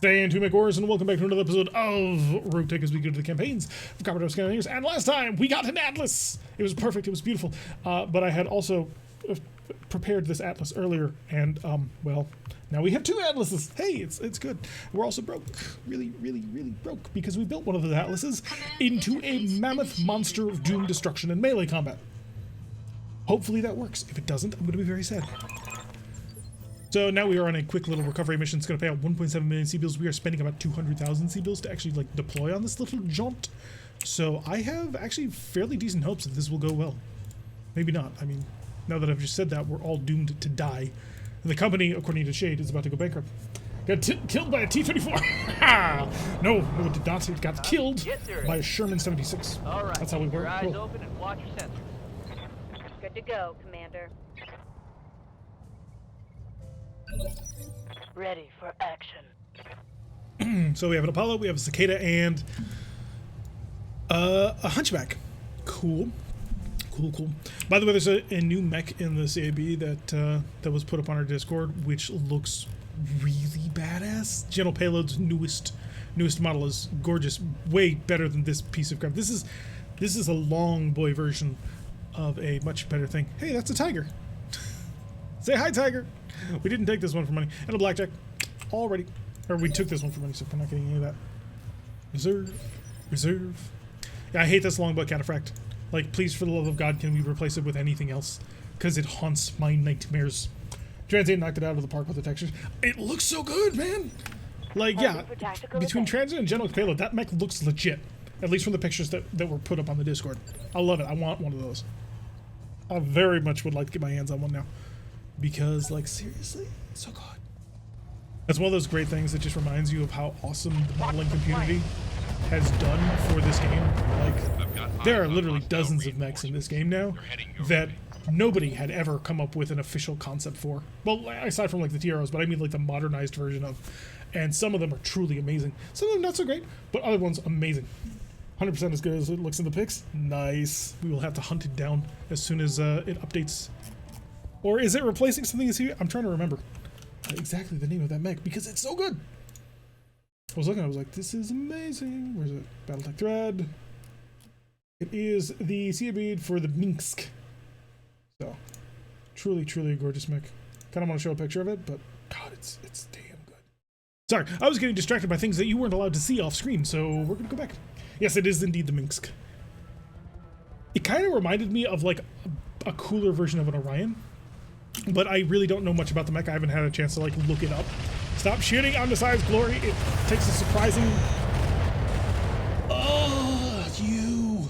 Stand to McWars, and welcome back to another episode of RogueTech as we go to the campaigns of Coppertop Cannoneers. And last time we got an atlas. It was perfect. It was beautiful. But I had also prepared this atlas earlier, and well, now we have two atlases. Hey, it's good. We're also broke, really broke, because we built one of those atlases into a mammoth monster of doom, destruction, and melee combat. Hopefully that works. If it doesn't, I'm going to be very sad. So now we are on a quick little recovery mission. It's going to pay out 1.7 million C-bills. We are spending about 200,000 C-bills to actually like deploy on this little jaunt. So I have actually fairly decent hopes that this will go well. Maybe not. I mean, now that I've just said that, we're all doomed to die. And the company, according to Shade, is about to go bankrupt. Got killed by a T-34. No, it did not. It got killed by a Sherman 76. All right. That's how we work. Your eyes Cool. open and watch your sensors. Good to go, Commander. Ready for action. So we have an Apollo, we have a Cicada, and a Hunchback. Cool. By the way, there's a new mech in the CAB that was put up on our Discord, which looks really badass. General Payload's newest model is gorgeous, way better than this piece of crap. This is a long boy version of a much better thing. Hey, that's a tiger. Say hi, tiger. We didn't take this one for money. And a blackjack. Already. Or we took this one for money, so we're not getting any of that. Reserve. Yeah, I hate this longbow cataphract. Like, please, for the love of God, can we replace it with anything else? Because it haunts my nightmares. Transient knocked it out of the park with the textures. It looks so good, man! Like, yeah, between Transient and General Payload, that mech looks legit. At least from the pictures that were put up on the Discord. I love it. I want one of those. I very much would like to get my hands on one now. Because, like, seriously, it's so good. That's one of those great things that just reminds you of how awesome the modeling community has done for this game. Like, there are literally dozens of mechs in this game now that nobody had ever come up with an official concept for. Well, aside from, like, the TROs, but I mean, like, the modernized version of. And some of them are truly amazing. Some of them not so great, but other ones amazing. 100% as good as it looks in the pics. Nice. We will have to hunt it down as soon as it updates. Or is it replacing something that's here? I'm trying to remember exactly the name of that mech because it's so good. I was looking, I was like, this is amazing. Where's it? BattleTech thread. It is the CAB for the Minsk. So, truly a gorgeous mech. Kind of want to show a picture of it, but God, it's damn good. Sorry, I was getting distracted by things that you weren't allowed to see off screen, so we're gonna go back. Yes, it is indeed the Minsk. It kind of reminded me of like a cooler version of an Orion. But I really don't know much about the mech. I haven't had a chance to like look it up. Stop shooting on the side's glory. It takes a surprising. Oh, you!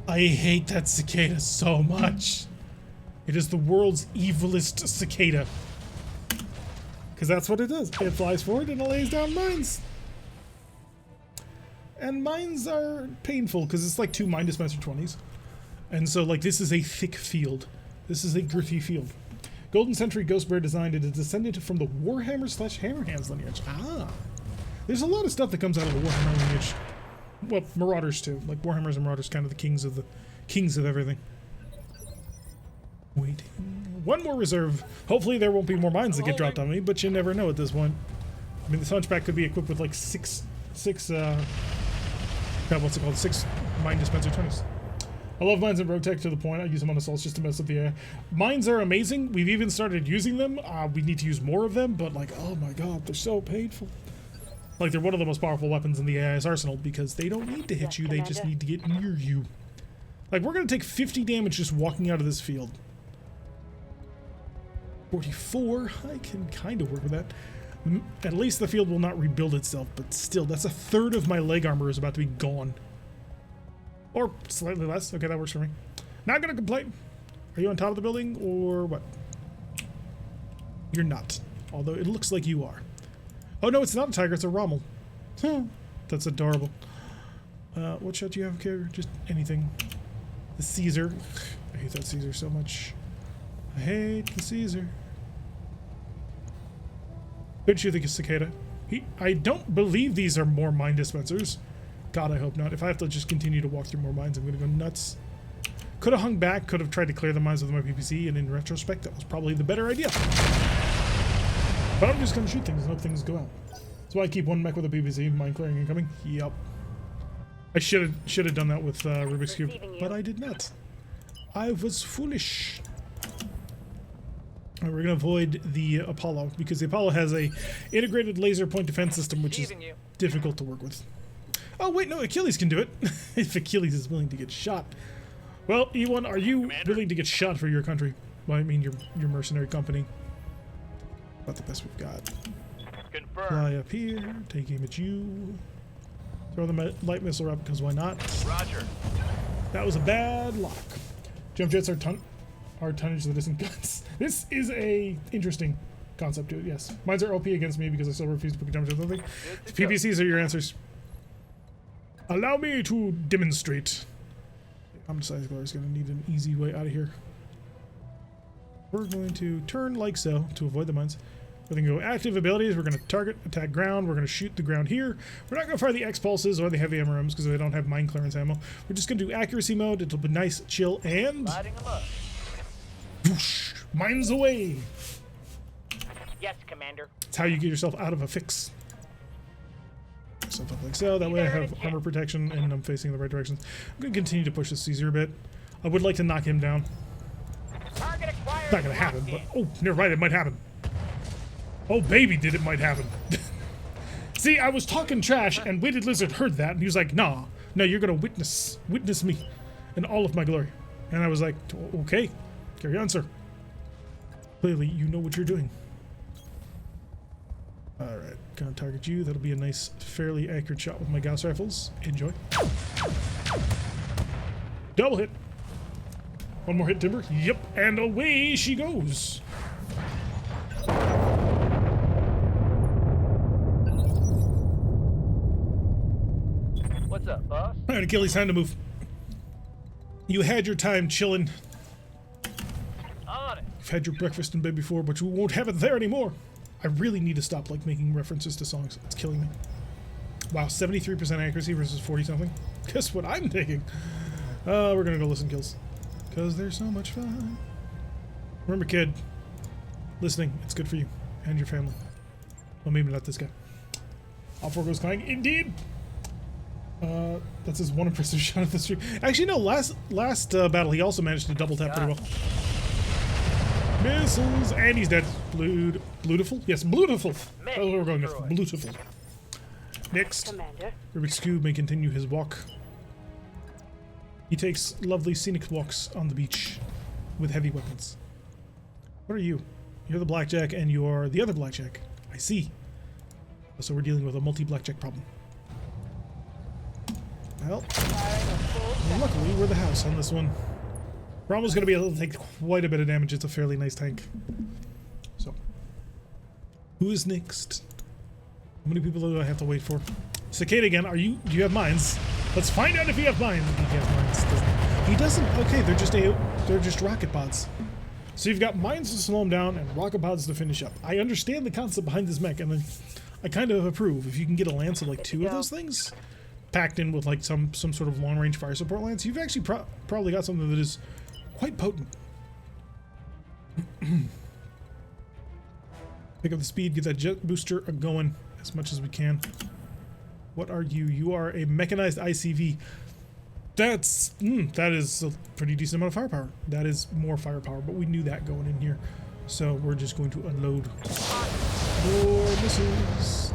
I hate that cicada so much. It is the world's evilest cicada. Because that's what it does. It flies forward and it lays down mines. And mines are painful because it's like 2 mine dispenser 20s. And so like this is a thick field. This is a gritty field. Golden Century Ghost Bear designed it is descended from the Warhammer/Hammerhands lineage. Ah. There's a lot of stuff that comes out of the Warhammer lineage. Well, Marauders too. Like Warhammers and Marauders, kind of the kings of everything. Waiting. One more reserve. Hopefully there won't be more mines that get dropped on me, but you never know at this point. I mean, this Hunchback could be equipped with like six what's it called? 6 mine dispenser 20s. I love mines in RogueTech to the point I use them on assaults just to mess up the AI. Mines are amazing. We've even started using them. We need to use more of them, but like, oh my God, they're so painful. Like, they're one of the most powerful weapons in the AI's arsenal because they don't need to hit you, they just need to get near you. Like, we're gonna take 50 damage just walking out of this field. 44, I can kind of work with that. At least the field will not rebuild itself, but still, that's a third of my leg armor is about to be gone. Or slightly less. Okay, that works for me. Not gonna complain. Are you on top of the building or what? You're not. Although it looks like you are. Oh no, it's not a tiger, it's a Rommel. Huh. That's adorable. What shot do you have here? Just anything. The Caesar. I hate that Caesar so much. I hate the Caesar. Couldn't you think of Cicada? I don't believe these are more mine dispensers. God, I hope not. If I have to just continue to walk through more mines, I'm gonna go nuts. Could have hung back, could have tried to clear the mines with my PPC, and in retrospect, that was probably the better idea. But I'm just gonna shoot things and hope things go out. That's why I keep one mech with a PVC. Mine clearing incoming. Yup. I should have done that with Rubik's Cube, but I did not. I was foolish. Alright, we're gonna avoid the Apollo because the Apollo has a integrated laser point defense system, which is difficult to work with. Oh wait, no, Achilles can do it. If Achilles is willing to get shot. Well, E1, are you willing to get shot for your country? Well, I mean your mercenary company. About the best we've got. Confirmed. Fly up here, take aim at you. Throw the light missile up because why not? Roger. That was a bad lock. Jump jets are tonnage that isn't guns. This is a interesting concept to it, yes. Mines are OP against me because I still refuse to put jump jets on them. PPCs are your answers. Allow me to demonstrate. Homicide Glory is going to need an easy way out of here. We're going to turn like so to avoid the mines. We're going to go active abilities. We're going to target, attack ground. We're going to shoot the ground here. We're not going to fire the X pulses or the heavy MRMs because they don't have mine clearance ammo. We're just going to do accuracy mode. It'll be nice, chill, and Lighting them up. whoosh, mines away. Yes, Commander. That's how you get yourself out of a fix. Stuff up like so. That way I have armor protection and I'm facing the right direction. I'm going to continue to push this Caesar a bit. I would like to knock him down. Target acquired. It's not going to happen, but oh, never mind, it might happen. Oh, baby, did it might happen. See, I was talking trash, and Weighted Lizard heard that, and he was like, nah, no, you're going to witness me in all of my glory. And I was like, okay, carry on, sir. Clearly, you know what you're doing. Alright, gonna target you. That'll be a nice, fairly accurate shot with my Gauss rifles. Enjoy. Double hit. One more hit, Timber. Yep, and away she goes. What's up, boss? Alright, Achilles, time to move. You had your time chilling. On it. You've had your breakfast in bed before, but you won't have it there anymore. I really need to stop making references to songs. It's killing me. Wow, 73% accuracy versus 40-something. Guess what I'm taking? We're gonna go listen kills. Because they're so much fun. Remember, kid, listening, it's good for you and your family. Well, maybe not this guy. All four goes flying. Indeed! That's his one impressive shot of the stream. Actually, no, last battle he also managed to double tap pretty well. Missiles, and he's dead. Beautiful? Yes, beautiful. That's what we're going with. Beautiful. Next, Commander. Rubik's Cube may continue his walk. He takes lovely scenic walks on the beach with heavy weapons. What are you? You're the blackjack, and you're the other blackjack. I see. So we're dealing with a multi-blackjack problem. Well, luckily we're the house on this one. Rommel's going to be able to take quite a bit of damage. It's a fairly nice tank. So, who is next? How many people do I have to wait for? Cicada again. Do you have mines? Let's find out if you have mines. He has mines. Doesn't he? Doesn't. Okay, they're just rocket pods. So you've got mines to slow them down and rocket pods to finish up. I understand the concept behind this mech, and then I kind of approve. If you can get a lance of like 2 of those things, packed in with like some sort of long-range fire support lance, you've actually probably got something that is quite potent. Pick up the speed, get that jet booster going as much as we can. What are you? You are a mechanized ICV. That is a pretty decent amount of firepower. That is more firepower, but we knew that going in here. So we're just going to unload more missiles.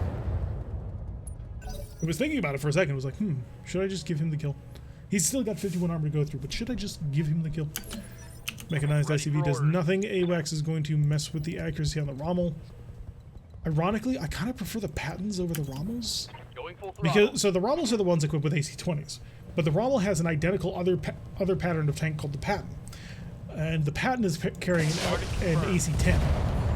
I was thinking about it for a second. I was like, should I just give him the kill? He's still got 51 armor to go through, but should I just give him the kill? Mechanized ICV does nothing. AWACS is going to mess with the accuracy on the Rommel. Ironically, I kind of prefer the Pattons over the Rommels. So the Rommels are the ones equipped with AC-20s, but the Rommel has an identical other pattern of tank called the Patton. And the Patton is carrying an AC-10.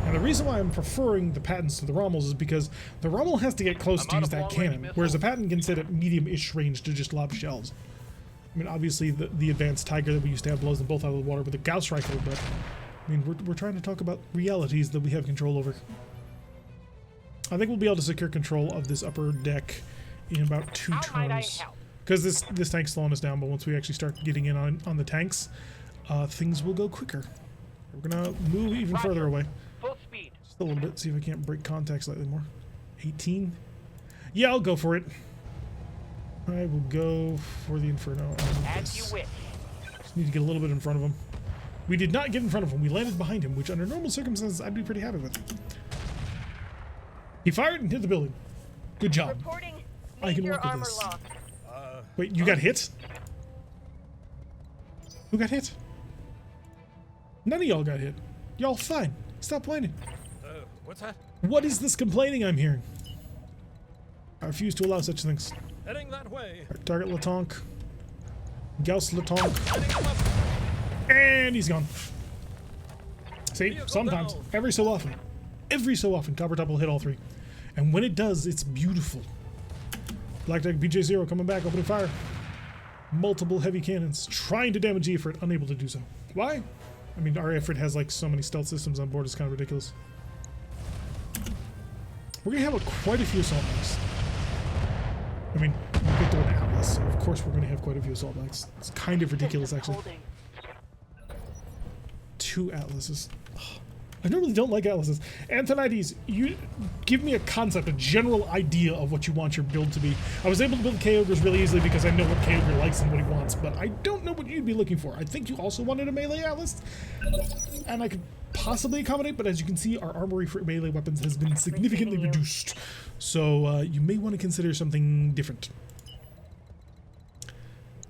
And the reason why I'm preferring the Pattons to the Rommels is because the Rommel has to get close to use that cannon, whereas the Patton can sit at medium-ish range to just lob shells. I mean, obviously the advanced Tiger that we used to have blows them both out of the water with a Gauss rifle, but I mean, we're trying to talk about realities that we have control over. I think we'll be able to secure control of this upper deck in about 2 turns. Because this tank's slowing us down, but once we actually start getting in on the tanks, things will go quicker. We're gonna move even further away. Full speed. Just a little bit, see if I can't break contact slightly more. 18. Yeah, I'll go for it. I will go for the Inferno. As you wish. Just need to get a little bit in front of him. We did not get in front of him. We landed behind him, which under normal circumstances I'd be pretty happy with. He fired and hit the building. Good job. Reporting I can major work with armor this. loss. Wait, you got hit? Who got hit? None of y'all got hit. Y'all fine. Stop whining. What's that? What is this complaining I'm hearing? I refuse to allow such things. Heading that way. Target Latonk. Gauss Latonk. Heading him up. And he's gone. See, Vehicle sometimes, down. every so often, Coppertop will hit all three. And when it does, it's beautiful. BattleTech BJ0 coming back, opening fire. Multiple heavy cannons, trying to damage the Ifrit, unable to do so. Why? I mean, our Ifrit has like so many stealth systems on board, it's kind of ridiculous. We're gonna have quite a few assault mechs. I mean, we picked up an Atlas, so of course we're gonna have quite a few assault mechs. It's kind of ridiculous, actually. Holding. 2 Atlases. Ugh. I normally don't like Atlases. Antonides, you give me a concept, a general idea of what you want your build to be. I was able to build K-Ogres really easily because I know what K-Ogre likes and what he wants, but I don't know what you'd be looking for. I think you also wanted a melee Atlas, and I could possibly accommodate, but as you can see, our armory for melee weapons has been significantly reduced. So you may want to consider something different.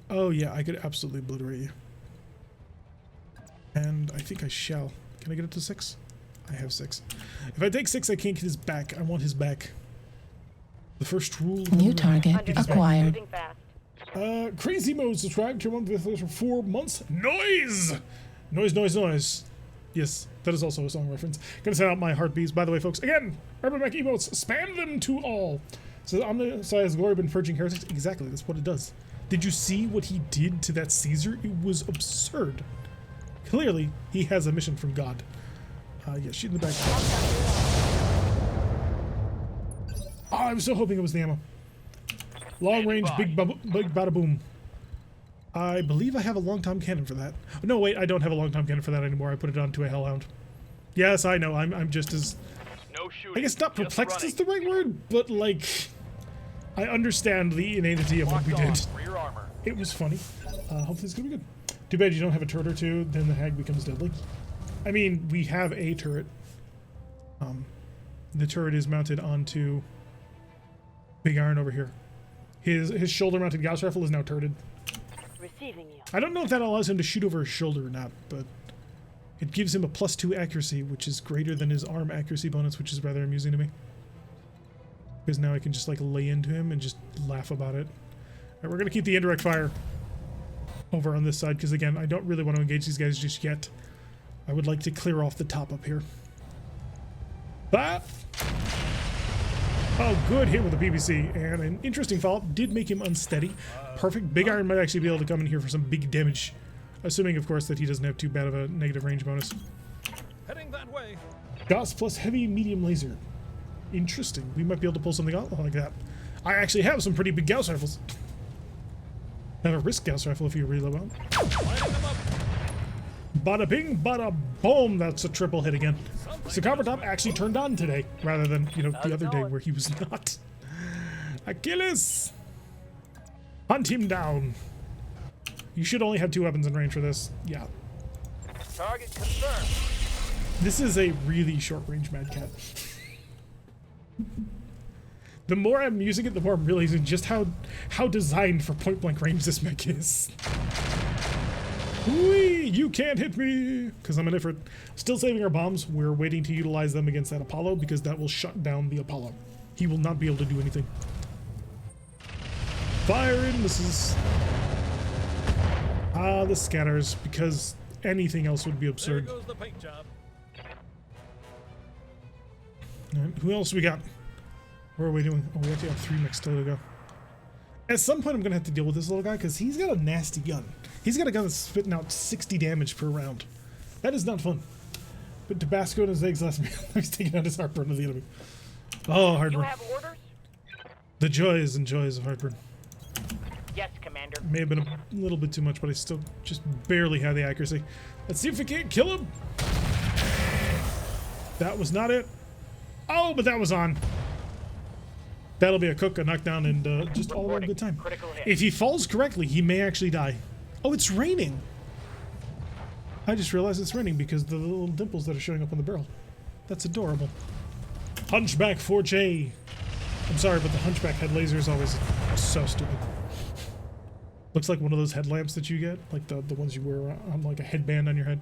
Oh yeah, I could absolutely obliterate you. And I think I shall. Can I get it to 6? I have 6. If I take 6, I can't get his back. I want his back. The first rule. New target Understood. acquired. Moving fast. Crazy Mode subscribed to 1 for 4 months. Noise! Noise, noise, noise. Yes, that is also a song reference. Gonna send out my heartbeats. By the way, folks, again, Urban Mech emotes, spam them to all. So Omnissiah has glory been purging heretics. Exactly, that's what it does. Did you see what he did to that Caesar? It was absurd. Clearly, he has a mission from God. Yeah, shoot in the back. Oh, I was so hoping it was the ammo. Long range, big bada boom. I believe I have a long time cannon for that. No, wait, I don't have a long time cannon for that anymore. I put it onto a Hellhound. Yes, I know. I'm just as. No shooting. I guess not just perplexed running. is the right word, but like, I understand the inanity of what we did. Rear armor. It was funny. Hopefully it's gonna be good. Too bad you don't have a turret or two, then the hag becomes deadly. I mean, we have a turret. The turret is mounted onto Big Iron over here. His shoulder-mounted Gauss rifle is now turreted. Receiving you. I don't know if that allows him to shoot over his shoulder or not, but it gives him a +2 accuracy, which is greater than his arm accuracy bonus, which is rather amusing to me. Because now I can just like lay into him and just laugh about it. Alright, we're gonna keep the indirect fire over on this side, because again, I don't really want to engage these guys just yet. I would like to clear off the top up here. That. Oh, good hit with the PBC, and an interesting follow-up did make him unsteady. Perfect. Big Iron might actually be able to come in here for some big damage, assuming, of course, that he doesn't have too bad of a negative range bonus. Heading that way. Gauss plus heavy medium laser. Interesting. We might be able to pull something out like that. I actually have some pretty big Gauss rifles. I have a wrist Gauss rifle if you reload well. Lining them up. Bada bing, bada boom. That's a triple hit again. So Coppertop actually turned on today, rather than, you know, the other day where he was not. Achilles! Hunt him down. You should only have 2 weapons in range for this. Yeah. Target confirmed. This is a really short range Mad Cat. The more I'm using it, the more I'm realizing just how designed for point blank range this mech is. Whee! You can't hit me! Because I'm an Ifrit. Still saving our bombs. We're waiting to utilize them against that Apollo because that will shut down the Apollo. He will not be able to do anything. Fire in misses. Ah, the scatters, because anything else would be There absurd. goes the paint job. Alright, who else we got? What are we doing? Oh, we actually have 3 mechs still to go. At some point, I'm going to have to deal with this little guy because he's got a nasty gun. He's got a gun that's spitting out 60 damage per round. That is not fun. But Tabasco and his eggs last meal. He's taking out his heartburn of the enemy. Oh, You heartburn. have orders? The joys and joys of heartburn. Yes, Commander. May have been a little bit too much, but I still just barely had the accuracy. Let's see if we can't kill him. That was not it. Oh, but that was on. That'll be a cook, a knockdown, and just all around a good time. Critical hit. If he falls correctly, he may actually die. Oh, it's raining. I just realized it's raining because the little dimples that are showing up on the barrel. That's adorable. Hunchback 4J. I'm sorry, but the Hunchback head laser is always so stupid. Looks like one of those headlamps that you get, like the ones you wear on like a headband on your head,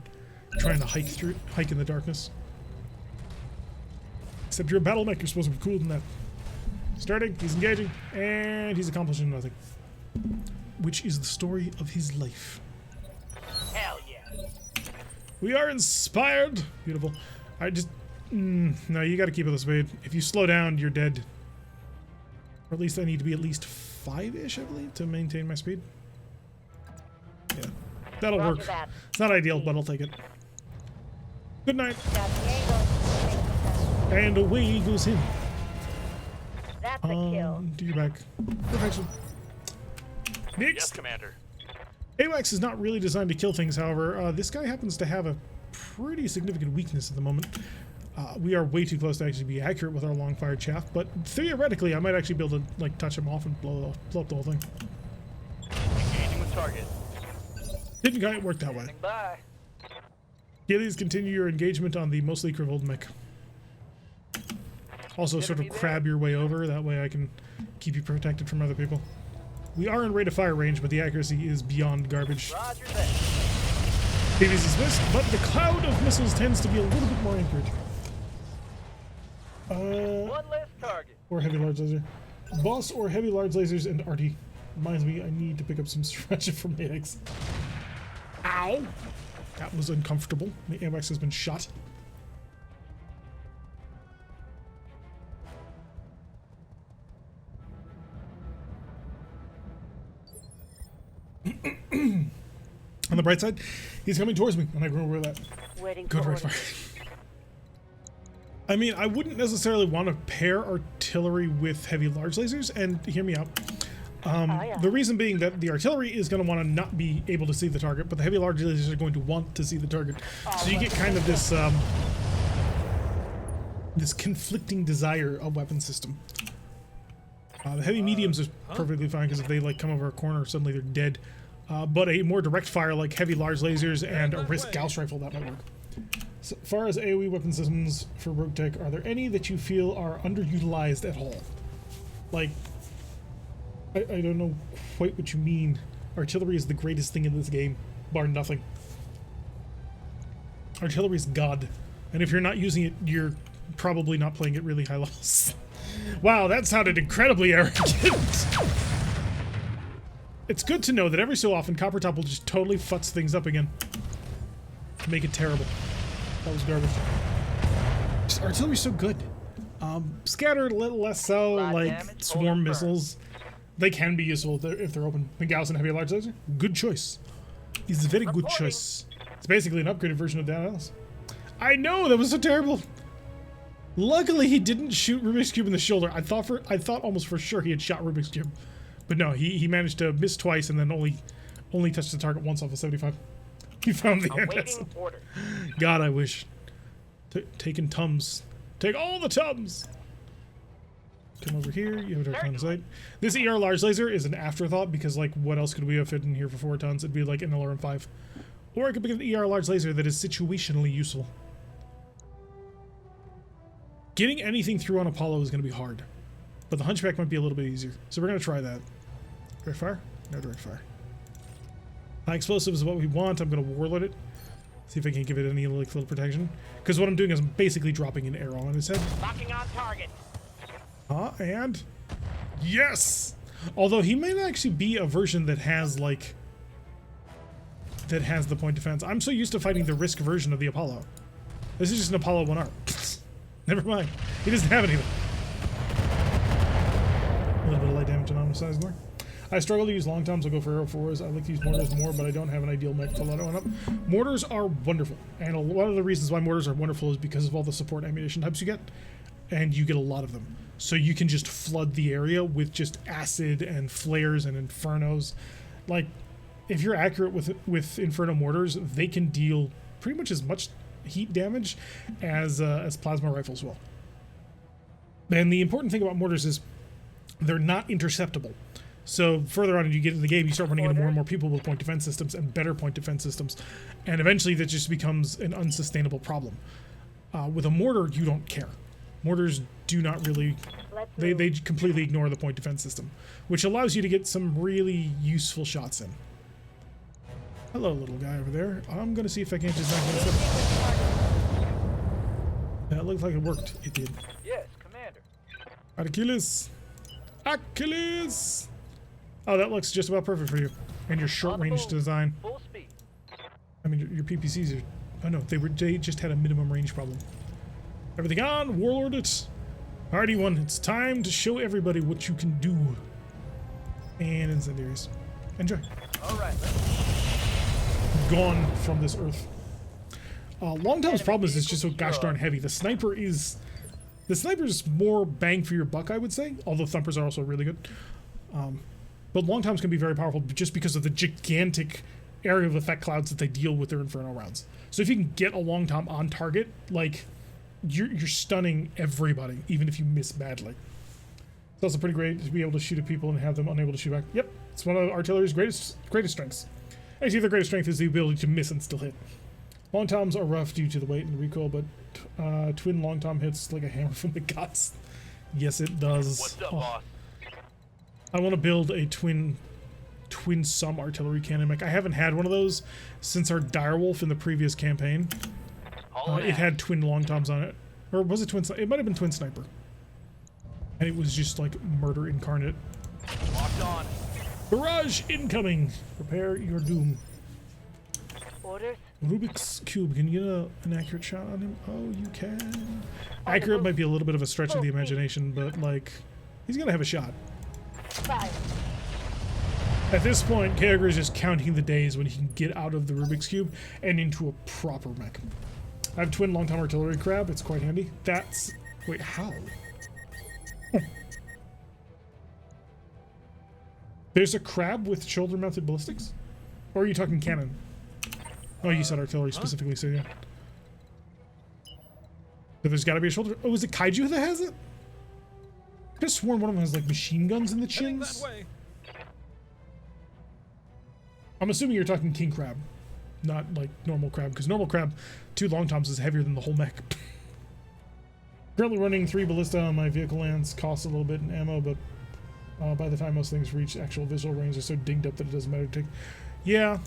trying to hike in the darkness. Except you're a battle mech, you're supposed to be cooler than that. Starting, he's engaging, and he's accomplishing nothing. Which is the story of his life. Hell yeah. We are inspired. Beautiful. I just... no, you gotta keep it this way. If you slow down, you're dead. Or at least I need to be at least 5-ish, I believe, to maintain my speed. Yeah. That'll Roger work. that. It's not ideal, but I'll take it. Good night. Got the angle. And away goes him. That's a kill. Do your back. Perfection. Next. Yes, Commander. AWACS is not really designed to kill things, however. This guy happens to have a pretty significant weakness at the moment. We are way too close to actually be accurate with our long-fired chaff, but theoretically, I might actually be able to like touch him off and blow up the whole thing. Engaging with target. Didn't quite work that way. Standing by. Please continue your engagement on the mostly crippled mech. Also, sort of crab your way over. That way, I can keep you protected from other people. We are in rate of fire range, but the accuracy is beyond garbage. Roger that. Davies is missed, but the cloud of missiles tends to be a little bit more accurate. One less target. Or heavy large laser. Boss or heavy large lasers and arty. Reminds me, I need to pick up some sriracha from my eggs. Ow! That was uncomfortable. The AMX has been shot. On the bright side, he's coming towards me, and I remember that. Waiting Good for right orders. fire. I mean, I wouldn't necessarily want to pair artillery with heavy large lasers, and hear me out. Yeah. The reason being that the artillery is going to want to not be able to see the target, but the heavy large lasers are going to want to see the target. So you get kind of this this conflicting desire of weapon system. The heavy mediums are perfectly fine because if they like come over a corner, suddenly they're dead. But a more direct fire like heavy large lasers and a Risk Gauss rifle, that might work. So far as AoE weapon systems for RogueTech, are there any that you feel are underutilized at all? Like, I don't know quite what you mean. Artillery is the greatest thing in this game, bar nothing. Artillery is God, and if you're not using it, you're probably not playing at really high levels. Wow, that sounded incredibly arrogant. It's good to know that every so often Coppertop will just totally futz things up again. Make it terrible. That was garbage. Just, artillery's so good. Scattered a little less so, Lot like damage, swarm hold missiles. They can be useful if they're open. The Gauss and heavy large laser, good choice. It's a very good Reporting. choice. It's basically an upgraded version of that else. I know, that was so terrible. Luckily, he didn't shoot Rubik's Cube in the shoulder. I thought almost for sure he had shot Rubik's Cube. But no, he managed to miss twice and then only touched the target once off of 75. He found the Awaiting MS. order. God, I wish. Taking Tums. Take all the Tums! Come over here, you have a dark line of sight. This ER large laser is an afterthought because, like, what else could we have fit in here for 4 tons? It'd be like an LRM-5. Or I could pick an ER large laser that is situationally useful. Getting anything through on Apollo is going to be hard. But the Hunchback might be a little bit easier. So we're going to try that. Direct fire? No direct fire. High explosive is what we want. I'm going to warlord it. See if I can give it any like, little protection. Because what I'm doing is I'm basically dropping an arrow on his head. Locking on target. And... Yes! Although he might actually be a version that has, like... that has the point defense. I'm so used to fighting the Risk version of the Apollo. This is just an Apollo 1R. Never mind. He doesn't have anything. A little bit of light damage and homicide more. I struggle to use long toms. I'll go for arrow 4s. I like to use mortars more, but I don't have an ideal mech to let one up. Mortars are wonderful. And a lot of the reasons why mortars are wonderful is because of all the support ammunition types you get. And you get a lot of them. So you can just flood the area with just acid and flares and infernos. Like, if you're accurate with inferno mortars, they can deal pretty much as much heat damage as plasma rifles will. And the important thing about mortars is they're not interceptable. So further on as you get in the game, you start running into more and more people with point defense systems and better point defense systems. And eventually that just becomes an unsustainable problem. With a mortar, you don't care. Mortars do not really... They completely ignore the point defense system, which allows you to get some really useful shots in. Hello, little guy over there. I'm going to see if I can't design this. That looked like it worked. It did. Yes, Commander. Achilles! Achilles! Oh, that looks just about perfect for you. And your short-range design. Full speed. I mean, your PPCs are... Oh no, they just had a minimum range problem. Everything on, warlord it. Alrighty, one. It's time to show everybody what you can do. And incendiaries. Enjoy. All right. Gone from this earth. Long Tom's problem is it's just so gosh darn heavy. The sniper's more bang for your buck, I would say. Although thumpers are also really good. But Long Toms can be very powerful just because of the gigantic area of effect clouds that they deal with their Inferno rounds. So if you can get a Long Tom on target, like, you're stunning everybody, even if you miss badly. It's also pretty great to be able to shoot at people and have them unable to shoot back. Yep, it's one of artillery's greatest strengths. Actually, the greatest strength is the ability to miss and still hit. Long Toms are rough due to the weight and the recoil, but twin Long Tom hits like a hammer from the gods. Yes, it does. What's up, boss? I want to build a twin sum artillery cannon mech. I haven't had one of those since our Direwolf in the previous campaign. It had twin Long Toms on it. Or was it twin? It might have been twin sniper. And it was just like murder incarnate. Locked on. Barrage incoming! Prepare your doom. Orders? Rubik's Cube. Can you get an accurate shot on him? Oh, you can. Accurate might be a little bit of a stretch of the imagination, but like, he's gonna have a shot. Fire. At this point, Kyogre is just counting the days when he can get out of the Rubik's Cube and into a proper mech. I have twin Long Tom artillery crab. It's quite handy. That's... Wait, how? There's a crab with shoulder-mounted ballistics? Or are you talking cannon? Oh, you said artillery specifically, so yeah. So there's gotta be a shoulder... Oh, is it Kaiju that has it? I could have sworn one of them has, like, machine guns in the Heading chins. that way. I'm assuming you're talking king crab, not, like, normal crab, because normal crab, 2 Long Toms is heavier than the whole mech. Currently running 3 ballista on my vehicle lands, costs a little bit in ammo, but by the time most things reach actual visual range, they're so dinged up that it doesn't matter to take. Yeah,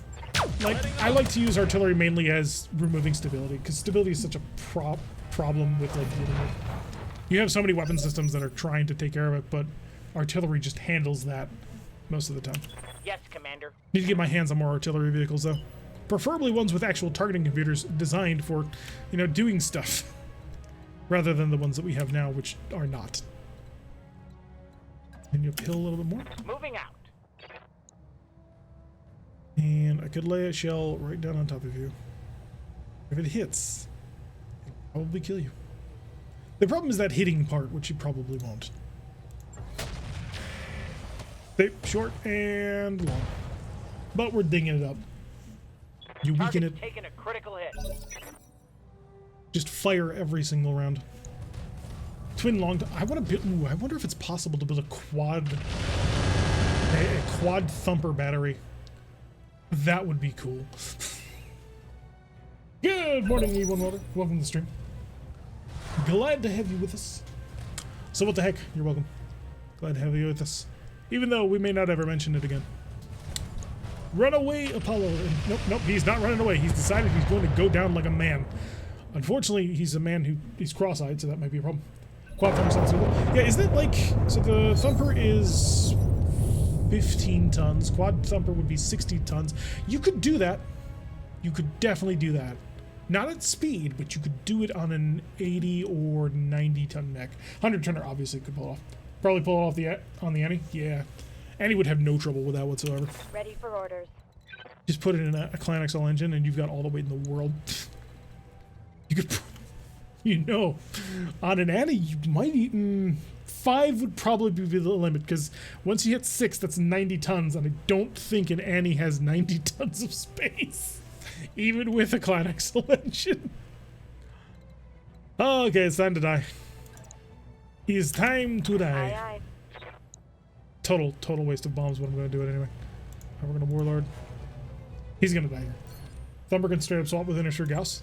like, I like to use artillery mainly as removing stability, because stability is such a problem with, like, dealing with. You have so many weapon systems that are trying to take care of it, but artillery just handles that most of the time. Yes, Commander. Need to get my hands on more artillery vehicles, though. Preferably ones with actual targeting computers designed for, you know, doing stuff. Rather than the ones that we have now, which are not. And you uphill a little bit more. Moving out. And I could lay a shell right down on top of you. If it hits, it'll probably kill you. The problem is that hitting part, which you probably won't. Okay, short and long. But we're dinging it up. You weaken it. Taking a critical hit. Just fire every single round. Twin Long... I want to build... Ooh, I wonder if it's possible to build a quad thumper battery. That would be cool. Good morning, E1 Welder. Welcome to the stream. Glad to have you with us. So what the heck? You're welcome. Glad to have you with us. Even though we may not ever mention it again. Run away, Apollo. Nope, nope, he's not running away. He's decided he's going to go down like a man. Unfortunately, he's a man he's cross-eyed, so that might be a problem. Quad thumper sounds cool. Yeah, isn't it like... So the thumper is 15 tons. Quad thumper would be 60 tons. You could do that. You could definitely do that. Not at speed, but you could do it on an 80 or 90 ton mech. 100 tonner obviously could pull it off. Probably pull it off on the Annie. Yeah. Annie would have no trouble with that whatsoever. Ready for orders. Just put it in a Clan XL engine and you've got all the weight in the world. You could, you know, on an Annie you might eat 5 would probably be the limit, because once you hit 6, that's 90 tons, and I don't think an Annie has 90 tons of space, even with a Clan XL engine. Oh, okay, it's time to die. It's time to die. Aye, aye. total waste of bombs, but I'm gonna do it anyway. We're gonna Warlord. He's gonna die here. Thumper can straight up swap with Inisher Gauss.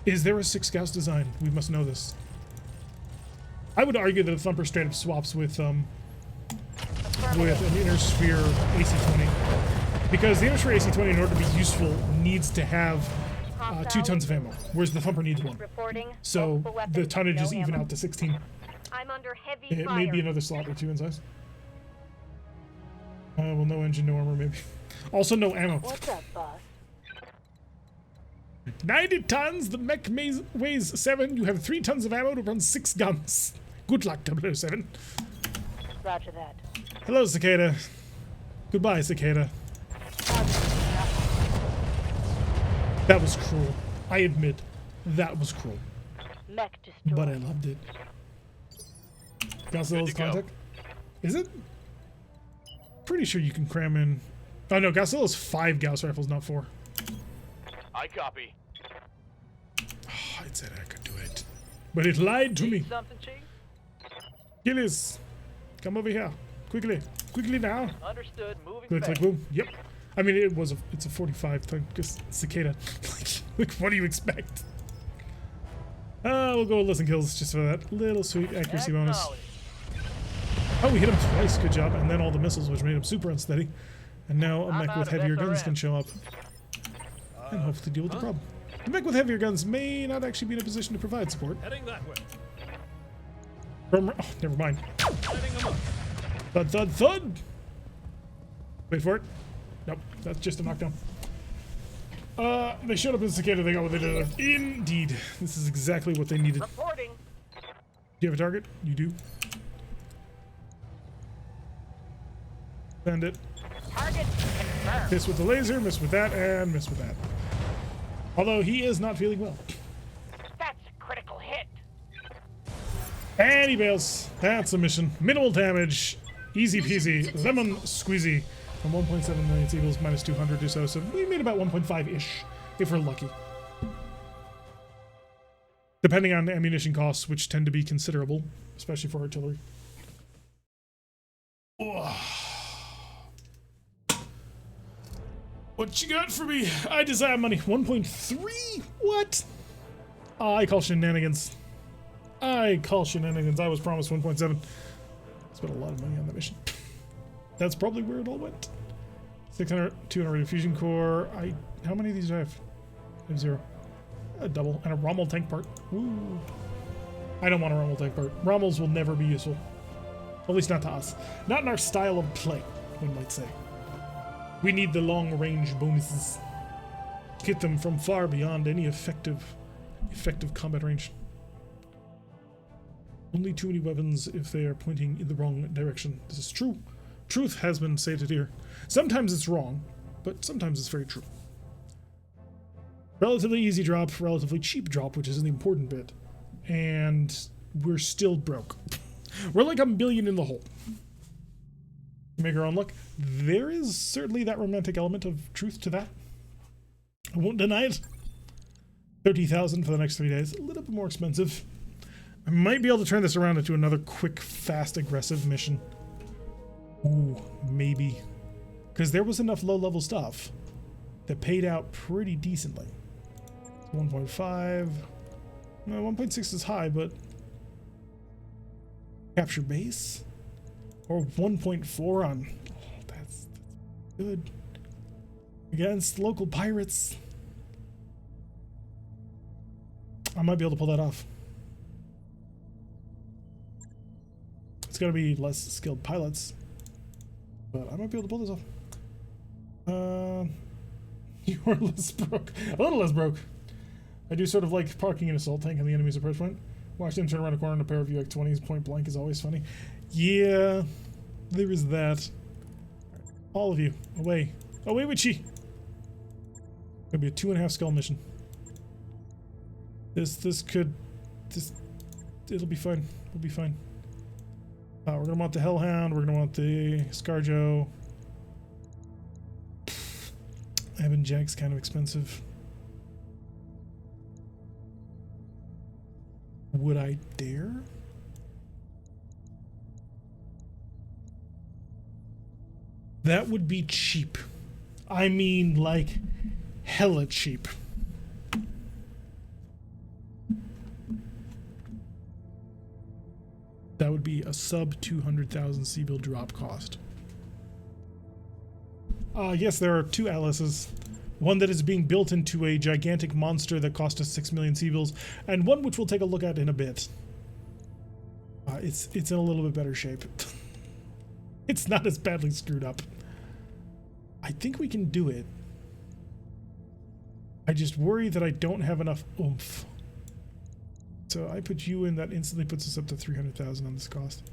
Is there a 6 Gauss design? We must know this. I would argue that a Thumper straight up swaps with an Inner Sphere AC-20. Because the Inner Sphere AC-20, in order to be useful, needs to have 2 tons of ammo, whereas the Thumper needs 1. Reporting. So Multiple weapons, the tonnage no is even ammo. out to 16. I'm under heavy It fire. may be another slot or 2 in size. Well, no engine, no armor, maybe. Also, no ammo. What's up, boss? 90 tons, the mech weighs 7. You have 3 tons of ammo to run 6 guns. Good luck, 007. Roger that. Hello, Cicada. Goodbye, Cicada. That was cruel. I admit, that was cruel. Mech destroyed. But I loved it. Godzilla's contact? Is it? Pretty sure you can cram in. Oh no, Godzilla's 5 Gauss rifles, not 4. I copy. Oh, it said I could do it. But it lied to me. Something, Chief? Gillis, come over here. Quickly. Quickly now. Understood. Moving Click, fast. click, boom. Yep. I mean, it's a 45 thing. Just Cicada. like, what do you expect? We'll go with less than kills just for that little sweet accuracy bonus. Acknowledged. Oh, we hit him twice. Good job. And then all the missiles, which made him super unsteady. And now a I'm mech out with of heavier guns SRM. can show up and hopefully deal with the problem. The mech with heavier guns may not actually be in a position to provide support. Heading that way. Oh, never mind. Lighting them up. Thud, thud, thud! Wait for it. Nope, that's just a knockdown. They showed up in Cicada, they got what they did. Indeed. This is exactly what they needed. Do Reporting. you have a target? You do. Send it. Target confirmed. Miss with the laser, miss with that, and miss with that. Although he is not feeling well. That's a critical hit. And he bails. That's a mission. Minimal damage. Easy peasy. Lemon squeezy. From 1.7 million equals minus 200 or so. So we made about 1.5-ish, if we're lucky. Depending on ammunition costs, which tend to be considerable, especially for artillery. What you got for me? I desire money. 1.3? What? I call shenanigans. I call shenanigans. I was promised 1.7. Spent a lot of money on that mission. That's probably where it all went. 600, 200 fusion core. How many of these do I have? I have 0. A double and a Rommel tank part. Woo. I don't want a Rommel tank part. Rommels will never be useful. At least not to us. Not in our style of play, one might say. We need the long range bonuses. Hit them from far beyond any effective combat range. Only too many weapons if they are pointing in the wrong direction. This is true. Truth has been stated here. Sometimes it's wrong, but sometimes it's very true. Relatively easy drop, relatively cheap drop, which is the important bit. And we're still broke. We're like $1 billion in the hole. Make our own luck. There is certainly that romantic element of truth to that. I won't deny it. 30,000 for the next 3 days. A little bit more expensive. I might be able to turn this around into another quick, fast, aggressive mission. Ooh, maybe. Because there was enough low-level stuff that paid out pretty decently. 1.5. No, 1.6 is high, but... Capture base? Or 1.4 on... Oh, that's good. Against local pirates. I might be able to pull that off. It's gonna be less skilled pilots. But I might be able to pull this off. You're less broke. A little less broke. I do sort of like parking an assault tank on the enemy's approach point. Watch them turn around a corner in a pair of UX-20s point blank is always funny. Yeah, there is that. All of you, away. Away with ye! It'll be a 2.5 skull mission. It'll be fine. We'll be fine. We're gonna want the Hellhound, we're gonna want the Scarjo. Ebon Jack's kind of expensive. Would I dare? That would be cheap. I mean, like, hella cheap. That would be a sub 200,000 C-bill drop cost. Yes, there are two Atlases. One that is being built into a gigantic monster that cost us 6 million C-bills, and one which we'll take a look at in a bit. It's in a little bit better shape. It's not as badly screwed up. I think we can do it. I just worry that I don't have enough oomph. So I put you in, that instantly puts us up to 300,000 on this cost.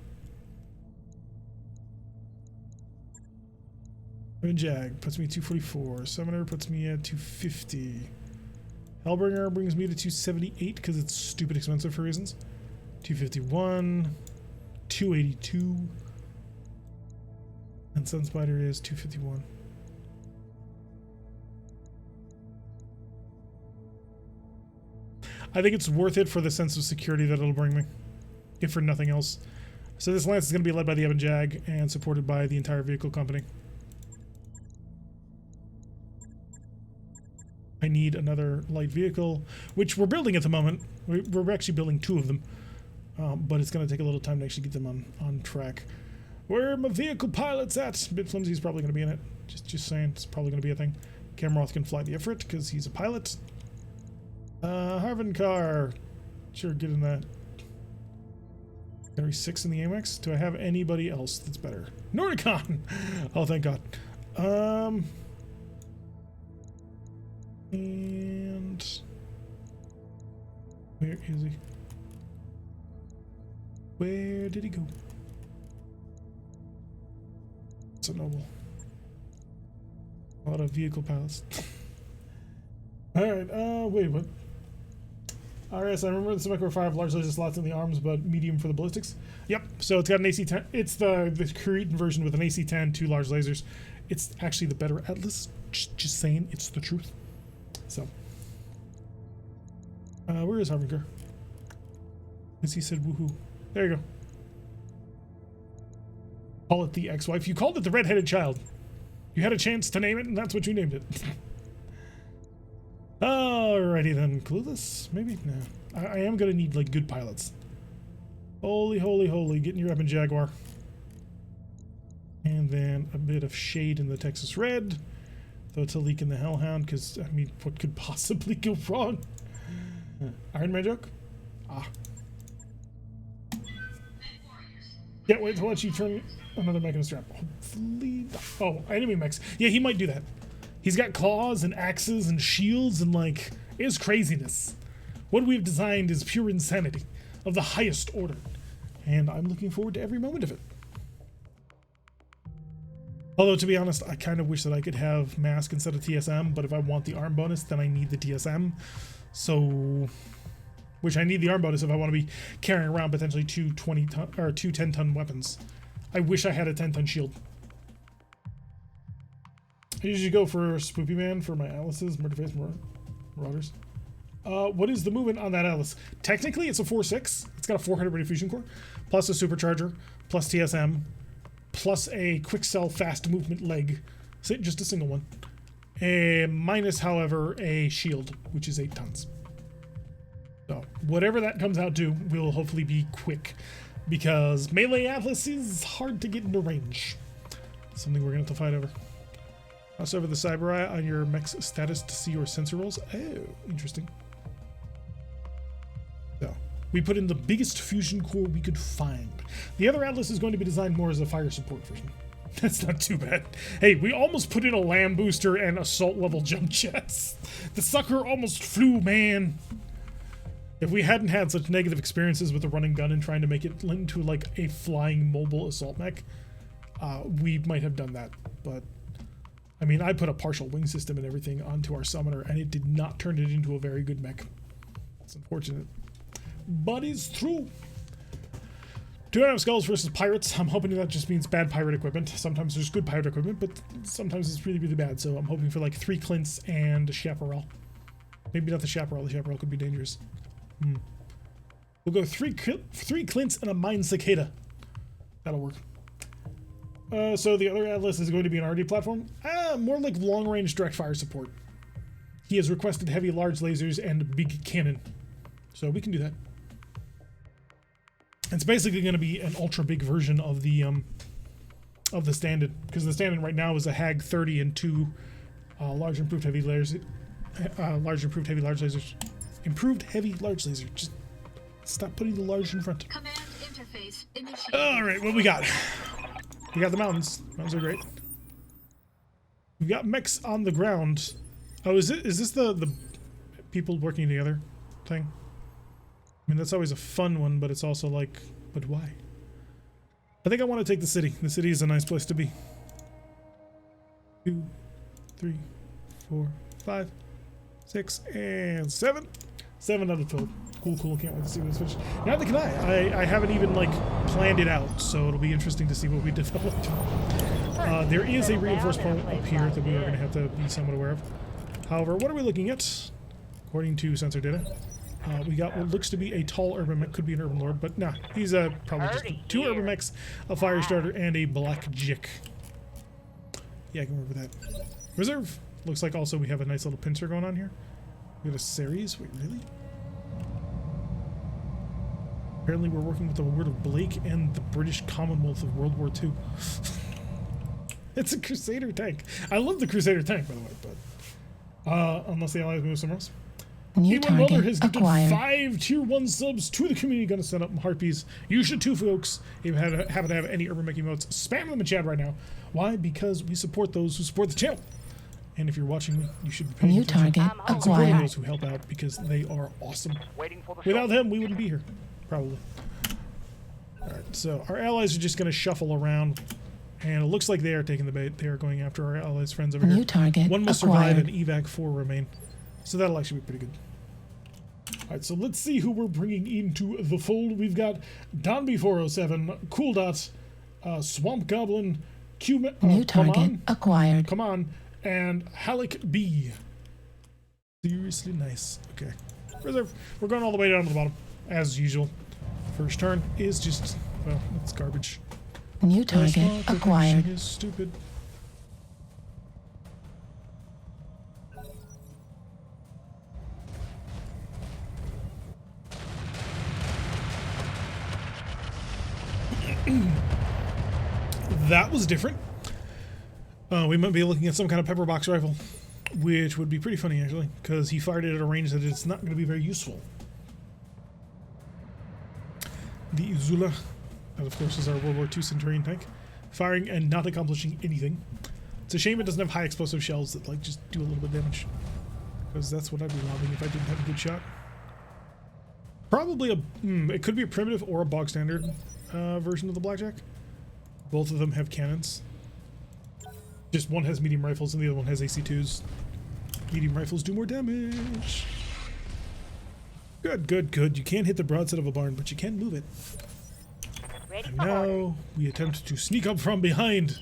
Jag puts me at 244. Summoner puts me at 250. Hellbringer brings me to 278 because it's stupid expensive for reasons. 251. 282. And Sunspider is 251. I think it's worth it for the sense of security that it'll bring me, if for nothing else. So this lance is going to be led by the Ebon Jag and supported by the entire vehicle company. I need another light vehicle, which we're building at the moment. We're actually building two of them, but it's going to take a little time to actually get them on track. Where are my vehicle pilots at? Bit Flimsy's probably going to be in it. Just saying, it's probably going to be a thing. Camroth can fly the Ifrit because he's a pilot. Harvin Car. Sure, get in that. Carry 6 in the Amex. Do I have anybody else that's better? Nordicon! Oh, thank God. And where is he? Where did he go? It's a noble. A lot of vehicle pilots. Alright, wait, what? RS, I remember the Symmetra 5 large laser slots in the arms, but medium for the ballistics. Yep, so it's got an AC-10. It's the Cretan version with an AC-10, 2 large lasers. It's actually the better Atlas. Just saying, it's the truth. So, where is Harvinger? As he said, woohoo. There you go. Call it the ex-wife. You called it the red-headed child. You had a chance to name it, and that's what you named it. Alrighty then. Clueless? Maybe? No. I am gonna need, like, good pilots. Holy, holy, holy. Get in your Ebon Jaguar. And then a bit of shade in the Texas Red. Though it's a leak in the Hellhound, because, I mean, what could possibly go wrong? Iron Man joke? Ah. Can't wait to let you turn another mech in a strap. Hopefully. Oh, enemy mechs. Yeah, he might do that. He's got claws and axes and shields and, like, it's craziness. What we've designed is pure insanity of the highest order. And I'm looking forward to every moment of it. Although, to be honest, I kind of wish that I could have Mask instead of TSM, but if I want the arm bonus, then I need the TSM. So, which I need the arm bonus if I want to be carrying around potentially two 10-ton weapons. I wish I had a 10-ton shield. I usually go for Spoopy Man for my Atlases, Murderface, Marauders. What is the movement on that Atlas? Technically, it's a 4.6. It's got a 400 rated fusion core, plus a supercharger, plus TSM, plus a quick cell fast movement leg. So just a single one. Minus, however, a shield, which is 8 tons. So whatever that comes out to will hopefully be quick, because melee Atlas is hard to get into range. Something we're going to have to fight over. Also over the Cyber Eye on your mech's status to see your sensor rolls. Oh, interesting. So we put in the biggest fusion core we could find. The other Atlas is going to be designed more as a fire support version. That's not too bad. Hey, we almost put in a LAM booster and assault level jump jets. The sucker almost flew, man. If we hadn't had such negative experiences with the running gun and trying to make it into like a flying mobile assault mech, we might have done that. But I mean, I put a partial wing system and everything onto our summoner, and it did not turn it into a very good mech. It's unfortunate, but it's true. 2.5 skulls versus pirates. I'm hoping that just means bad pirate equipment. Sometimes there's good pirate equipment, but sometimes it's really, really bad. So I'm hoping for like 3 Clints and a Chaparral. Maybe not the Chaparral. The Chaparral could be dangerous. We'll go 3 Clints and a Mine Cicada. That'll work. So the other Atlas is going to be an RD platform. More like long-range direct fire support. He has requested heavy, large lasers and big cannon. So we can do that. It's basically going to be an ultra big version of the stand-in, because the stand-in right now is a HAG 30 and 2 large improved heavy lasers. Improved heavy large laser. Just stop putting the large in front. Command interface initiated. All right, what we got? We got the mountains. Mountains are great. We've got mechs on the ground. Oh, is this the people working together thing? I mean, that's always a fun one, but it's also like, but why? I think I want to take the city. The city is a nice place to be. 2, 3, 4, 5, 6, and 7. 7 out of 12. Cool. Can't wait to see what it's finished. Neither can I. I haven't even like planned it out, so it'll be interesting to see what we develop. There is a reinforced point up here that we are going to have to be somewhat aware of. However, what are we looking at? According to sensor data, we got what looks to be a tall urban mech, could be an urban lord, but nah, he's probably just 2 urban mechs, a fire starter, and a black jick. Yeah, I can work with that. Reserve. Looks like also we have a nice little pincer going on here. We have a series. Wait, really? Apparently we're working with the Word of Blake and the British Commonwealth of World War II. It's a Crusader tank. I love the Crusader tank, by the way, but unless the Allies move somewhere else. New K1 Welder target has gifted acquired. 5 tier 1 subs to the community. Gonna send up Harpies. You should too, folks. If you happen to have any urban mech emotes, spam them in chat right now. Why? Because we support those who support the channel. And if you're watching me, you should be paying New attention target and supporting acquired. those who help out, because they are awesome. Waiting for the Without show. them, we wouldn't be here. Probably. Alright, so our allies are just going to shuffle around. And it looks like they are taking the bait. They are going after our allies' friends over New here. target One must survive acquired. and evac 4 remain. So that'll actually be pretty good. Alright, so let's see who we're bringing into the fold. We've got Donby 407, Cool Dot, Swamp Goblin, New target acquired. Come on, and Halleck B. Seriously nice. Okay. Reserve. We're going all the way down to the bottom, as usual. First turn is just, well, it's garbage. New target acquired. Is stupid. That was different. We might be looking at some kind of pepper box rifle, which would be pretty funny actually, because he fired it at a range that it's not going to be very useful. The Izula, that of course is our World War II Centurion tank, firing and not accomplishing anything. It's a shame it doesn't have high explosive shells that like just do a little bit of damage, because that's what I'd be lobbing if I didn't have a good shot. Probably a, it could be a primitive or a bog standard version of the Blackjack. Both of them have cannons. Just one has medium rifles and the other one has AC2s. Medium rifles do more damage. Good. You can't hit the broadside of a barn, but you can move it. Ready And for orders. now we attempt to sneak up from behind.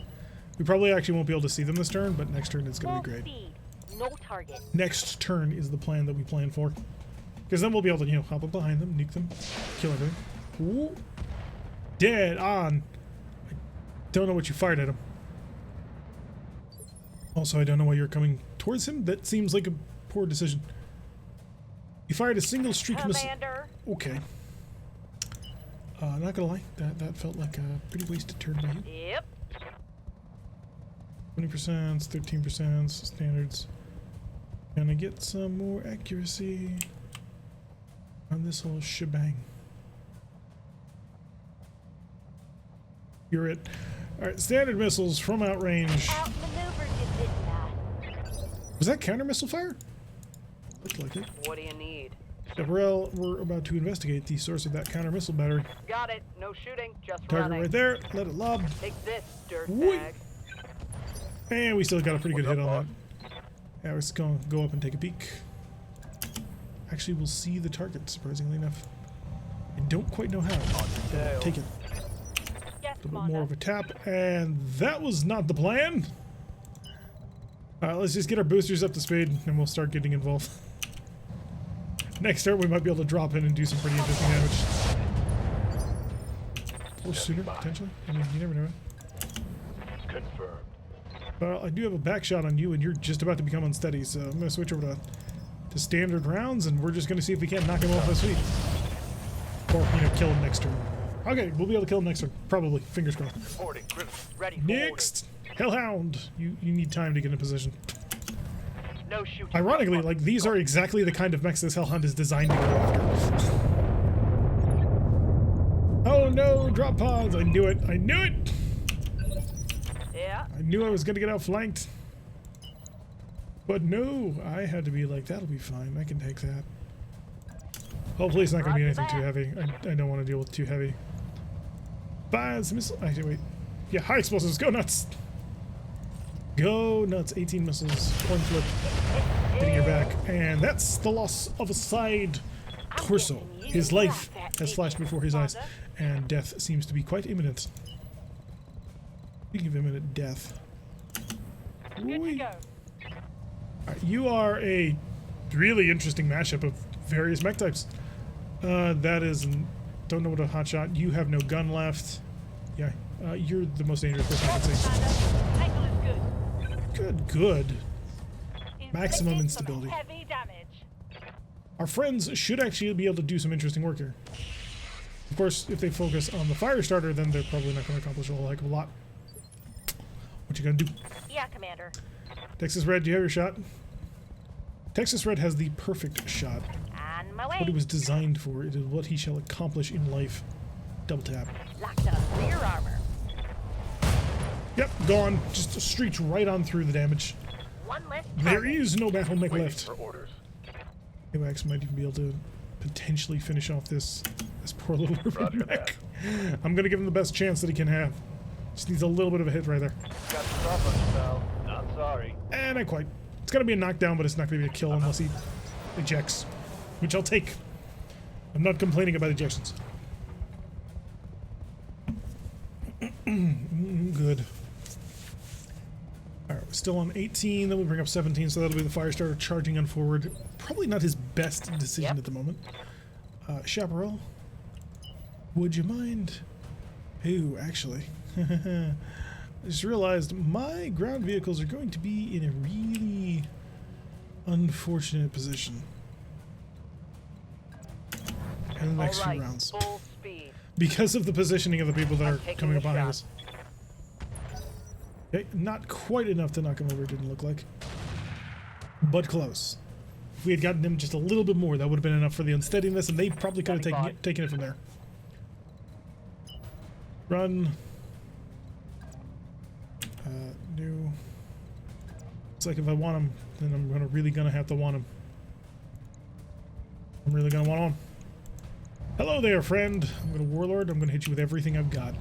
We probably actually won't be able to see them this turn, but next turn it's going to Full be great. speed. No target. Next turn is the plan that we plan for. Because then we'll be able to, you know, hop up behind them, nuke them, kill everything. Ooh. Dead on. I don't know what you fired at him. Also, I don't know why you're coming towards him. That seems like a poor decision. You fired a single streak missile. Commander. Okay. Not gonna lie, that felt like a pretty wasted turn by you. Yep. 20%, 13%, standards. Gonna get some more accuracy on this whole shebang. You're it. Alright, standard missiles from outrange. Outmaneuvered you, didn't I? Was that counter missile fire? Looked like it. What do you need? Deborel, we're about to investigate the source of that counter missile battery. Got it. No shooting, just Target running. right there. Let it lob. Take this, Whee! dirtbag. And we still got a pretty good hit on that. Yeah, we're just gonna go up and take a peek. Actually, we'll see the target, surprisingly enough. I don't quite know how. Tail. Take it. Yes, A little bit more Commander. of a tap, and that was not the plan. Alright, let's just get our boosters up to speed, and we'll start getting involved. Next turn, we might be able to drop in and do some pretty interesting damage. Or sooner, potentially. I mean, you never know. Confirmed. Well, I do have a back shot on you, and you're just about to become unsteady, so I'm going to switch over to standard rounds, and we're just going to see if we can't knock him off this week. Or, kill him next turn. Okay, we'll be able to kill him next turn. Probably. Fingers crossed. Reporting critical. Ready for Next! Hellhound! You need time to get in position. orders. No shooting. Ironically, like, these are exactly the kind of mechs this Hellhound is designed to go after. Oh no, drop pods! I knew it! I knew it! Yeah. I knew I was gonna get outflanked. But no, I had to be like, that'll be fine, I can take that. Hopefully it's not gonna be anything too heavy. I don't want to deal with too heavy. Fires, missile. Actually, wait. Yeah, high explosives, go nuts! Go nuts, 18 missiles, one flip, hitting your back. And that's the loss of a side torso. His life has flashed before his eyes, and death seems to be quite imminent. Speaking of imminent death. Good to go. Alright, you are a really interesting mashup of various mech types. That is... Don't know what a hot shot. You have no gun left. Yeah, you're the most dangerous person I can see. Angle is good. Good. Maximum Inflicted some instability. heavy damage. Our friends should actually be able to do some interesting work here. Of course, if they focus on the fire starter, then they're probably not going to accomplish a whole heck of a lot. What you gonna do? Yeah, Commander. Texas Red, do you have your shot? Texas Red has the perfect shot. On my way. What he was designed for. It is what he shall accomplish in life. Double tap. Locked up rear armor. Yep, gone. Just streaks right on through the damage. One less There target. is no battle mech Waiting left. for orders. AWACS might even be able to potentially finish off this poor little Roger urban mech. I'm gonna give him the best chance that he can have. Just needs a little bit of a hit right there. Got the drop on you, pal. Not sorry. And not quite. It's gonna be a knockdown, but it's not gonna be a kill unless he ejects. Which I'll take. I'm not complaining about ejections. Good. Alright, we're still on 18, then we bring up 17, so that'll be the fire starter charging on forward. Probably not his best decision at the moment. Chaparral, would you mind? Ooh, actually. I just realized my ground vehicles are going to be in a really unfortunate position in the next All few right, rounds. full speed. Because of the positioning of the people that I'm are taking coming the up behind shot. us. Okay, not quite enough to knock him over, it didn't look like. But close. If we had gotten him just a little bit more, that would have been enough for the unsteadiness, and they probably could have taken it from there. Run. New. It's like if I want him, then I'm really gonna have to want him. I'm really gonna want him. Hello there, friend. I'm gonna warlord. I'm gonna hit you with everything I've got.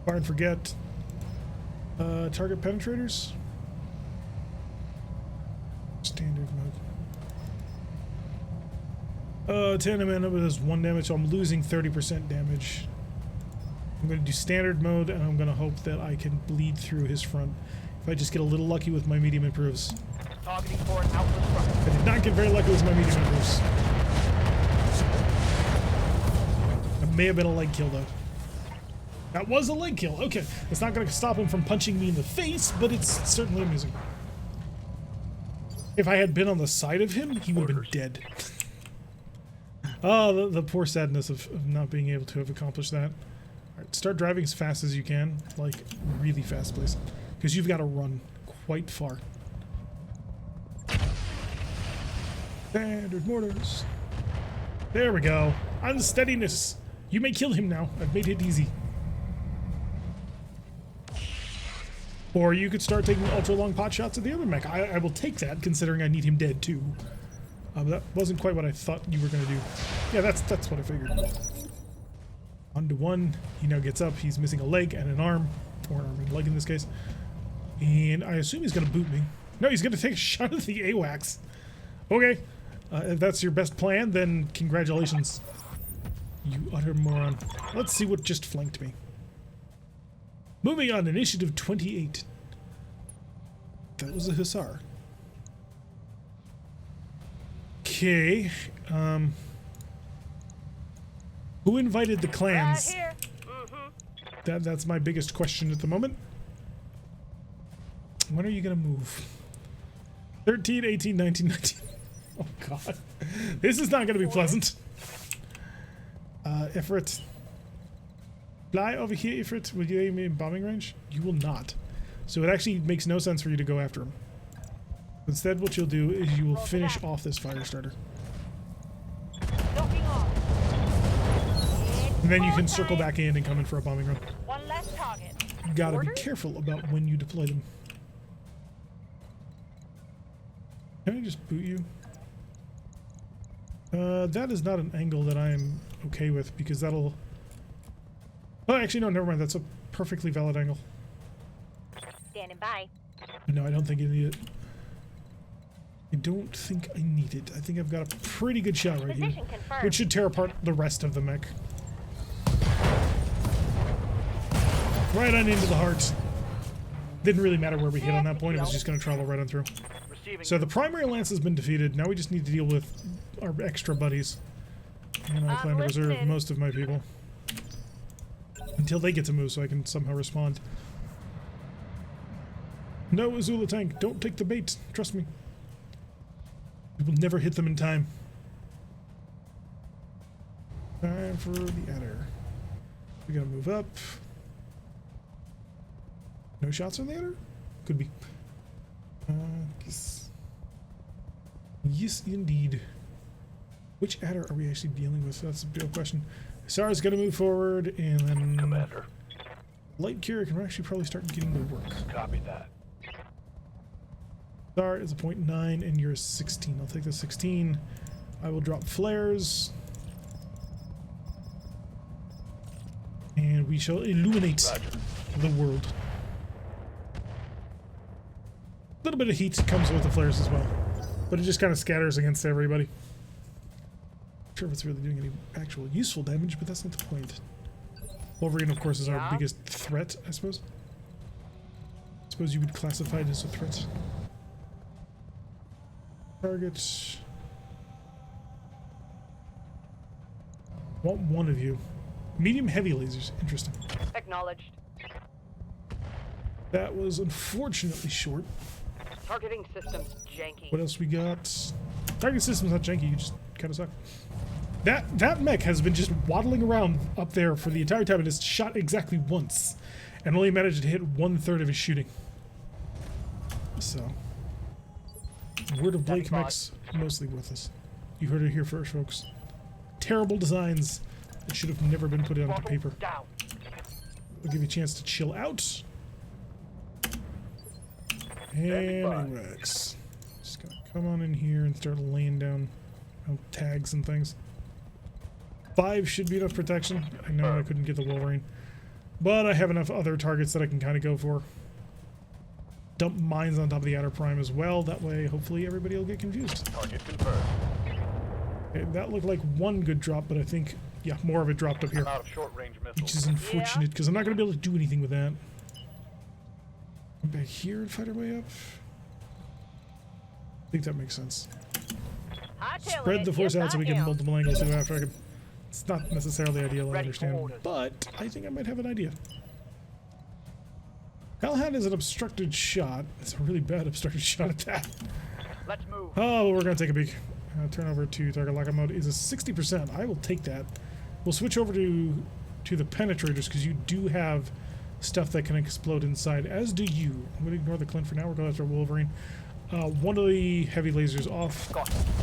Fire and forget. Target penetrators. Standard mode. 10 mana, but does 1 damage, so I'm losing 30% damage. I'm gonna do standard mode, and I'm gonna hope that I can bleed through his front. If I just get a little lucky with my medium improves. Targeting for an outlet front. I did not get very lucky with my medium improves. That may have been a leg kill, though. That was a leg kill. Okay, it's not going to stop him from punching me in the face, but it's certainly amusing. If I had been on the side of him, he would have been dead. Oh, the poor sadness of not being able to have accomplished that. Alright, start driving as fast as you can. Like, really fast, please. Because you've got to run quite far. Standard mortars. There we go. Unsteadiness. You may kill him now. I've made it easy. Or you could start taking ultra long pot shots at the other mech. I will take that, considering I need him dead too. But that wasn't quite what I thought you were going to do. Yeah, that's what I figured. 1-to-1. He now gets up. He's missing a leg and an arm. Or an arm and a leg in this case. And I assume he's going to boot me. No, he's going to take a shot at the AWACS. Okay. If that's your best plan, then congratulations. You utter moron. Let's see what just flanked me. Moving on, initiative 28. That was a hussar. Okay. Who invited the clans? Right here. That's my biggest question at the moment. When are you gonna move? 13, 18, 19, 19. Oh god. This is not gonna be pleasant. Ifrit. Fly over here, Ifrit. Will you aim in bombing range? You will not. So it actually makes no sense for you to go after him. Instead, what you'll do is you will finish off this fire starter. Docking off. And then you can circle back in and come in for a bombing run. One less target. You gotta be Orders? careful about when you deploy them. Can I just boot you? That is not an angle that I am okay with because that'll... Oh, actually, no, never mind. That's a perfectly valid angle. Standing by. No, I don't think you need it. I don't think I need it. I think I've got a pretty good shot right here. Position confirmed. Which should tear apart the rest of the mech. Right on into the heart. Didn't really matter where we hit on that point. It was just going to travel right on through. Receiving. So the primary lance has been defeated. Now we just need to deal with our extra buddies. And I plan to reserve listening. most of my people. Until they get to move so I can somehow respond. No, Azula tank, don't take the bait. Trust me. We will never hit them in time. Time for the adder. We gotta move up. No shots on the adder? Could be. Yes. Yes, indeed. Which adder are we actually dealing with? That's a real question. Sarah's gonna move forward, and then Commander. Light Cure can actually probably start getting to work. Copy that. Star is a 0.9, and you're a 16. I'll take the 16. I will drop flares. And we shall illuminate Roger. the world. A little bit of heat comes with the flares as well, but it just kind of scatters against everybody. Not sure if it's really doing any actual useful damage, but that's not the point. Wolverine, of course, is our biggest threat, I suppose. I suppose you would classify it as a threat. Target. Want one of you. Medium heavy lasers. Interesting. Acknowledged. That was unfortunately short. Targeting systems janky. What else we got? Target system's not janky, you just kind of suck. That mech has been just waddling around up there for the entire time and has shot exactly once. And only managed to hit 1/3 of his shooting. So. Word of Blake mechs mostly worthless. You heard it here first, folks. Terrible designs that should have never been put onto paper. Down. We'll give you a chance to chill out. And Rex. Just gonna come on in here and start laying down tags and things. 5 should be enough protection. I know I couldn't get the Wolverine, but I have enough other targets that I can kind of go for. Dump mines on top of the outer prime as well. That way, hopefully, everybody will get confused. Target confirmed. Okay, that looked like one good drop, but I think, yeah, more of it dropped up here. I'm out of short-range Which missiles. is unfortunate, because I'm not going to be able to do anything with that. Come back here and fight our way up. I think that makes sense. Spread the force out so we get multiple angles so after I can... It's not necessarily ideal, I Ready for understand, orders. but I think I might have an idea. Hellhound is an obstructed shot. It's a really bad obstructed shot at that. Let's move. Oh, we're going to take a peek. Turn over to target lockout mode is a 60%. I will take that. We'll switch over to the penetrators because you do have stuff that can explode inside, as do you. I'm going to ignore the Clint for now. We're going after Wolverine. One of the heavy lasers off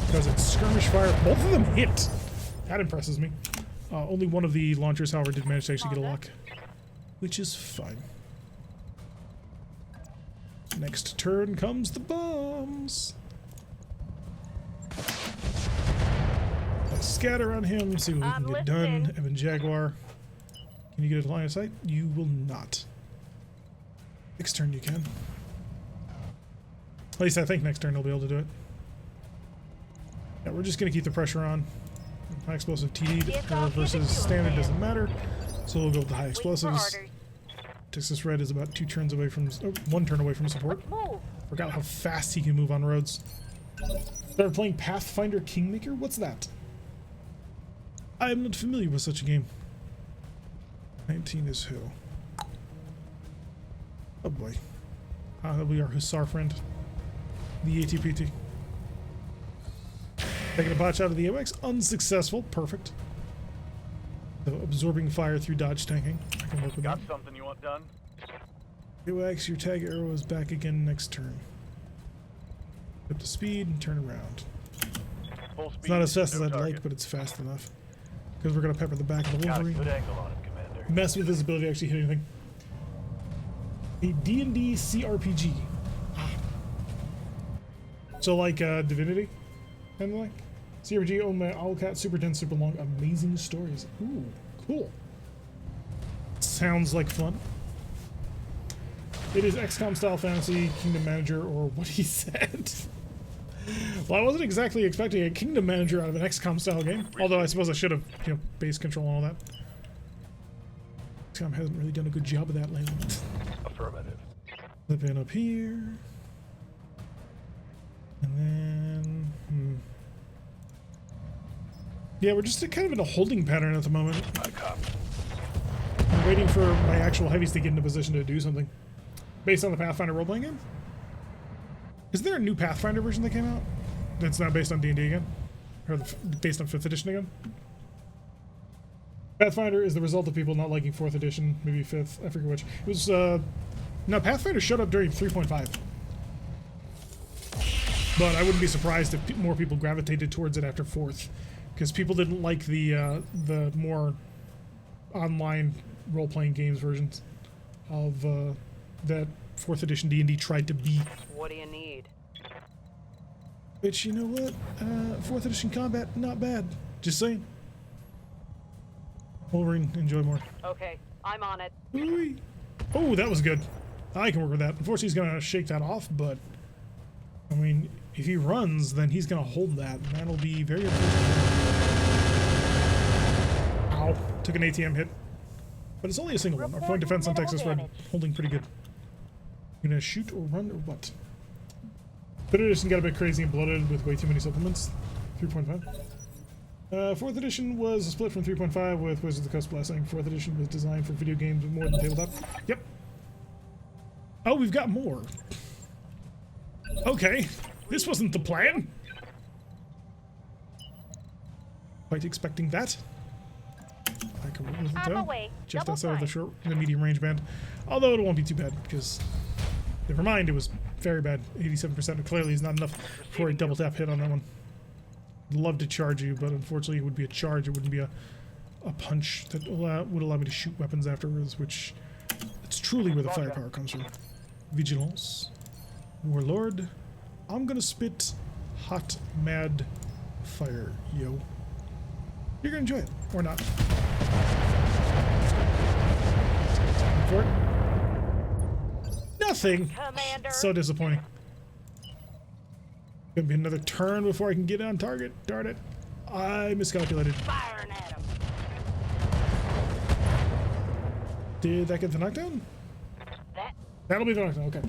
because it's skirmish fire. Both of them hit. That impresses me. Only one of the launchers, however, did manage to actually get a lock, which is fine. Next turn comes the bombs. Let's scatter on him, see what we can get done. Evan Jaguar. Can you get a line of sight? You will not. Next turn you can. At least I think next turn he'll be able to do it. Yeah, we're just going to keep the pressure on. High explosive TD versus standard doesn't matter. So we'll go with the high explosives. Texas Red is about 2 turns away from... Oh, 1 turn away from support. Forgot how fast he can move on roads. They're playing Pathfinder Kingmaker? What's that? I am not familiar with such a game. 19 is who? Oh boy. We are Hussar friend. The ATPT. Taking a bot shot of the AWACS. Unsuccessful. Perfect. So absorbing fire through dodge tanking. I can work with Got that. something you want done? AWACS, your tag arrow is back again next turn. Up to speed and turn around. Full speed. It's not as fast as no I'd target. like, but it's fast enough. Because we're going to pepper the back of the Got a Wolverine. good angle on him, Commander. Mess with his ability to actually hit anything. A D&D CRPG. So like Divinity, kind of like. CRPG owned by Owlcat, super dense, super long, amazing stories. Ooh, cool. Sounds like fun. It is XCOM style fantasy, Kingdom Manager, or what he said. Well, I wasn't exactly expecting a Kingdom Manager out of an XCOM style game. Although I suppose I should have, base control and all that. XCOM hasn't really done a good job of that lately. Affirmative. Flip in up here. And then... Yeah, we're just kind of in a holding pattern at the moment. I copy. I'm waiting for my actual heavies to get in a position to do something. Based on the Pathfinder role-playing game? Is there a new Pathfinder version that came out? That's not based on D&D again? Or based on 5th edition again? Pathfinder is the result of people not liking 4th edition, maybe 5th, I forget which. It was, no, Pathfinder showed up during 3.5. But I wouldn't be surprised if more people gravitated towards it after 4th. Because people didn't like the more online role-playing games versions of that 4th edition D&D tried to be. What do you need? Which, you know what? 4th edition combat, not bad. Just saying. Wolverine, enjoy more. Okay, I'm on it. Ooh. Oh, that was good. I can work with that. Unfortunately, he's going to shake that off, but... I mean, if he runs, then he's going to hold that, and that'll be very unfortunate. Ow. Took an ATM hit. But it's only a single one. Our point defense on Texas Red holding pretty good. You gonna shoot or run or what? Third edition got a bit crazy and bloated with way too many supplements. 3.5. 4th edition was a split from 3.5 with Wizards of the Coast Blessing. 4th edition was designed for video games with more than tabletop. Yep. Oh, we've got more. Okay. This wasn't the plan. Quite expecting that. I can roll with it I'm though. away. Just Double outside of the time. short, the medium range band. Although it won't be too bad because, never mind, it was very bad. 87% clearly is not enough for a double tap hit on that one. I'd love to charge you, but unfortunately it would be a charge. It wouldn't be a punch that would allow me to shoot weapons afterwards, which it's truly where the firepower comes from. Vigilance. Warlord. I'm gonna spit hot, mad fire, yo. You're gonna enjoy it, or not. For it. Nothing. Commander. So disappointing. Gonna be another turn before I can get on target. Darn it. I miscalculated. Firing at him. Did that get the knockdown? That'll be the knockdown, okay.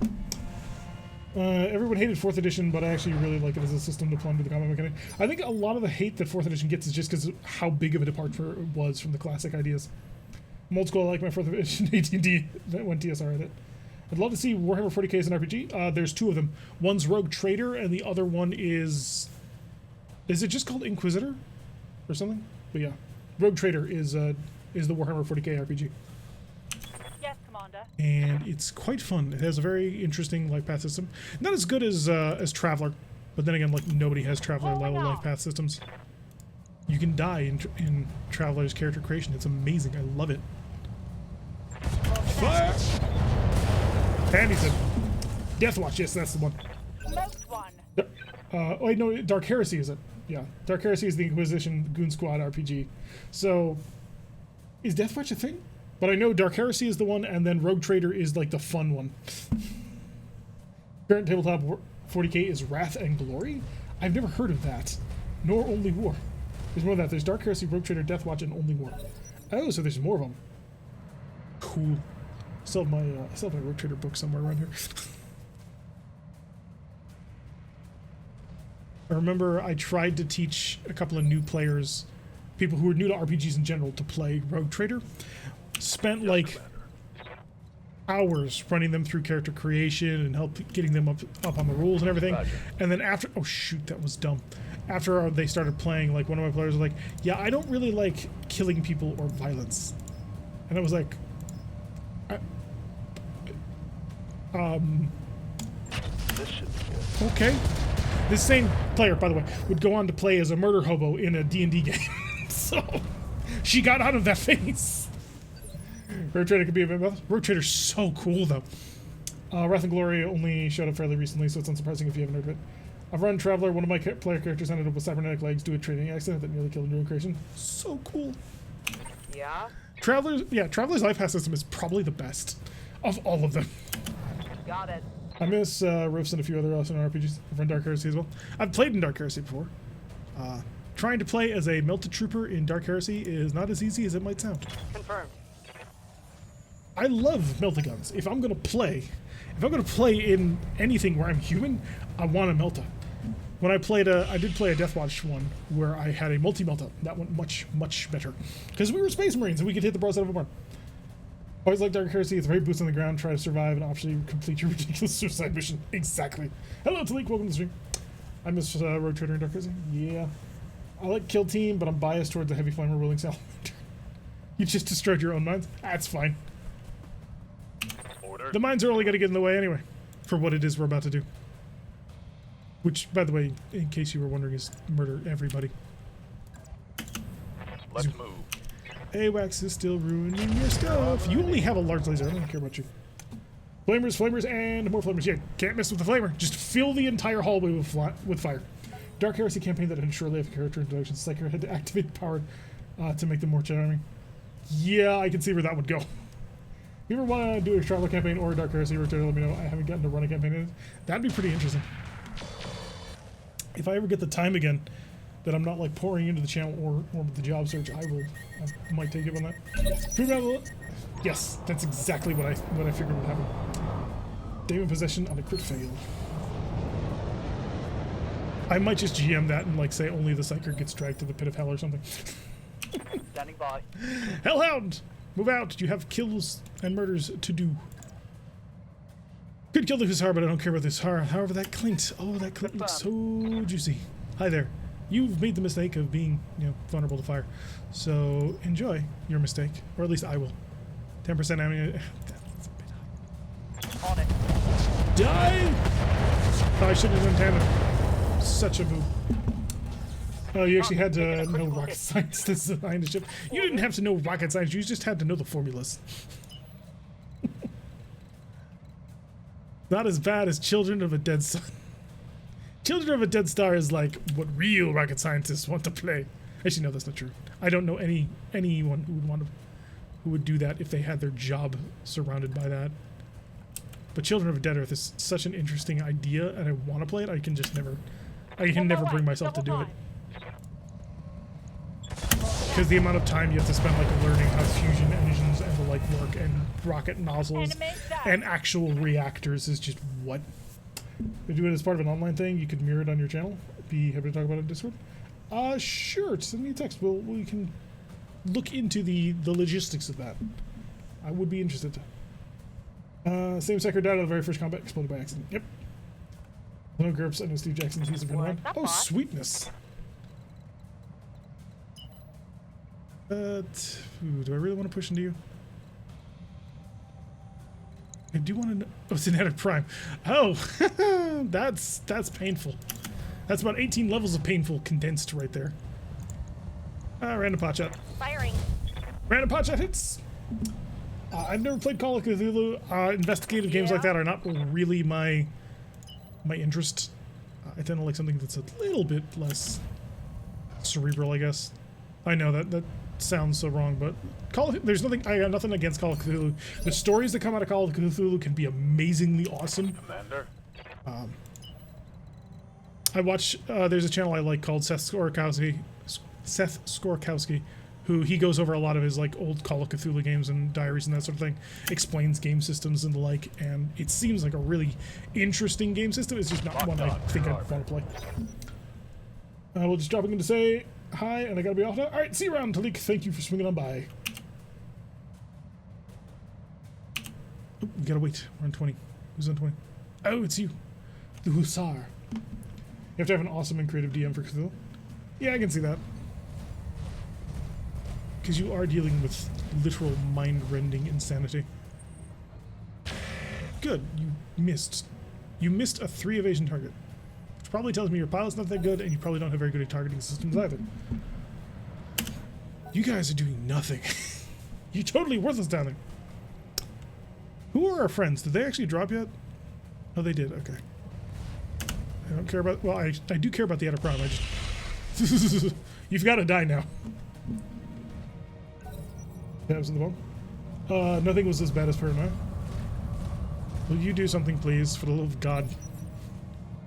Everyone hated 4th edition, but I actually really like it as a system to plumb to the combat mechanic. I think a lot of the hate that 4th edition gets is just because of how big of a departure it was from the classic ideas. I'm old school, I like my 4th edition AT&D that went TSR at it. I'd love to see Warhammer 40k as an RPG. There's two of them. One's Rogue Trader, and the other one is it just called Inquisitor? Or something? But yeah. Rogue Trader is the Warhammer 40k RPG. Yes, Commander. And it's quite fun. It has a very interesting life path system. Not as good as Traveler, but then again, like nobody has Traveler level life path systems. You can die in Traveler's character creation. It's amazing. I love it. Fire! And he said, Deathwatch. Yes, that's the one. Smoked one. Oh wait, no, Dark Heresy is it? Yeah, Dark Heresy is the Inquisition Goon Squad RPG. So, is Deathwatch a thing? But I know Dark Heresy is the one, and then Rogue Trader is like the fun one. Current tabletop 40k is Wrath and Glory? I've never heard of that. Nor Only War. There's more of that. There's Dark Heresy, Rogue Trader, Deathwatch, and Only War. Oh, so there's more of them. Cool. Still have my Rogue Trader book somewhere around here. I remember I tried to teach a couple of new players, people who were new to RPGs in general, to play Rogue Trader. Spent like hours running them through character creation and getting them up on the rules and everything. Roger. And then after, oh shoot, that was dumb. After they started playing, like one of my players was like, yeah, I don't really like killing people or violence. And I was like, This should be good. okay. This same player, by the way, would go on to play as a murder hobo in a D&D game. So she got out of that phase. Rogue Trader could be a bit better. Rogue Trader's so cool, though. Wrath and Glory only showed up fairly recently, so it's unsurprising if you haven't heard of it. I've run Traveler. One of my player characters ended up with cybernetic legs due to a trading accident that nearly killed him during creation. So cool. Yeah? Traveler's life path system is probably the best of all of them. Got it. I miss Roofs and a few other awesome RPGs. I've run Dark Heresy as well. I've played in Dark Heresy before. Trying to play as a melted trooper in Dark Heresy is not as easy as it might sound. Confirmed. I love melta guns. If I'm gonna play in anything where I'm human, I want a melta. When I did play a Deathwatch one where I had a multi-melta. That went much, much better. Because we were Space Marines and we could hit the bros out of a barn. Always like Dark Heresy. It's very boots on the ground. Try to survive and optionally complete your ridiculous suicide mission. Exactly. Hello, Talik. Welcome to the stream. I miss Rogue Trader in Dark Heresy. Yeah. I like Kill Team, but I'm biased towards the Heavy Flamer Ruling Salamander. You just destroyed your own mines? That's fine. Order. The mines are only going to get in the way anyway, for what it is we're about to do. Which, by the way, in case you were wondering, is murder everybody. Let's move. AWACS is still ruining your stuff. You only have a large laser. I don't care about you. Flamers, and more flamers. Yeah, can't mess with the flamer. Just fill the entire hallway with fire. Dark Heresy campaign that had surely have character introduction. Psyker had to activate the power to make them more charming. Yeah, I can see where that would go. If you ever want to do a Traveler campaign or a Dark Heresy rotator, let me know. I haven't gotten to run a campaign in it. That'd be pretty interesting. If I ever get the time again that I'm not like pouring into the channel or with the job search, I might take it on that. Free battle. Yes, that's exactly what I figured would happen. Dave in possession on a crit fail. I might just GM that and like say only the Psyker gets dragged to the pit of hell or something. Standing by. Hellhound! Move out! You have kills and murders to do. Could kill the Hussar, but I don't care about this Hussar. However, that Clint. Oh, that Clint looks so juicy. Hi there. You've made the mistake of being, vulnerable to fire. So enjoy your mistake, or at least I will. 10% ammunition. That's a bit high. On it. Die! Oh, I shouldn't have done tandem. Such a move. Oh, you actually had to know rocket science to design the ship. You didn't have to know rocket science, you just had to know the formulas. Not as bad as Children of a Dead Sun. Children of a Dead Star is like what real rocket scientists want to play. Actually, no, that's not true. I don't know anyone who would do that if they had their job surrounded by that. But Children of a Dead Earth is such an interesting idea, and I want to play it. I can never bring myself to do it. Because the amount of time you have to spend like learning how fusion engines and the like work and rocket nozzles and actual reactors is just what. If you do it as part of an online thing, you could mirror it on your channel. Be happy to talk about it in Discord. Sure. Send me a text. We can look into the logistics of that. I would be interested. Same Psyker died out of the very first combat, exploded by accident. Yep. No GURPS. I know Steve Jackson's he's a friend of mine. Oh, sweetness. Do I really want to push into you? I do want to know. Oh, it's an Addict Prime. Oh, that's painful. That's about 18 levels of painful condensed right there. Random pot shot. Firing. Random pot shot hits. I've never played Call of Cthulhu. Investigative games like that are not really my interest. I tend to like something that's a little bit less cerebral, I guess. I know that sounds so wrong, but I got nothing against Call of Cthulhu. The stories that come out of Call of Cthulhu can be amazingly awesome. Commander. I watch, there's a channel I like called Seth Skorkowski, who he goes over a lot of his like old Call of Cthulhu games and diaries and that sort of thing, explains game systems and the like, and it seems like a really interesting game system. It's just not one I think I'd want to play. We'll just dropping in to say hi, and I gotta be off now. Alright, see you around, Talik. Thank you for swinging on by. Oh, we gotta wait. We're on 20. Who's on 20? Oh, it's you. The Hussar. You have to have an awesome and creative DM for Cthulhu. Yeah, I can see that. Because you are dealing with literal mind-rending insanity. Good. You missed. You missed a 3 evasion target. Which probably tells me your pilot's not that good, and you probably don't have very good at targeting systems either. You guys are doing nothing. You're totally worthless down there. Who are our friends? Did they actually drop yet? Oh, they did. Okay. I don't care about... Well, I do care about the outer prime. I just... You've got to die now. That was in the bone. Nothing was as bad as Paranoia. Will you do something, please, for the love of God?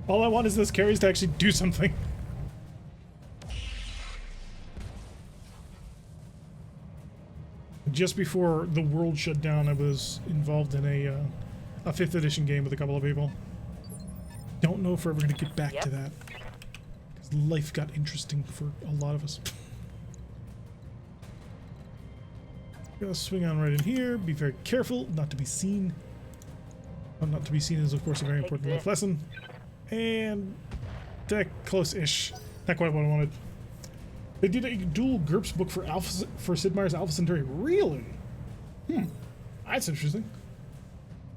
All I want is this carries to actually do something. Just before the world shut down, I was involved in a 5th edition game with a couple of people. Don't know if we're ever going to get back to that. Because life got interesting for a lot of us. Gonna swing on right in here. Be very careful not to be seen. Well, not to be seen is, of course, a very important life lesson. And that close-ish. Not quite what I wanted. They did a dual GURPS book for Sid Meier's Alpha Centauri. Really? That's interesting.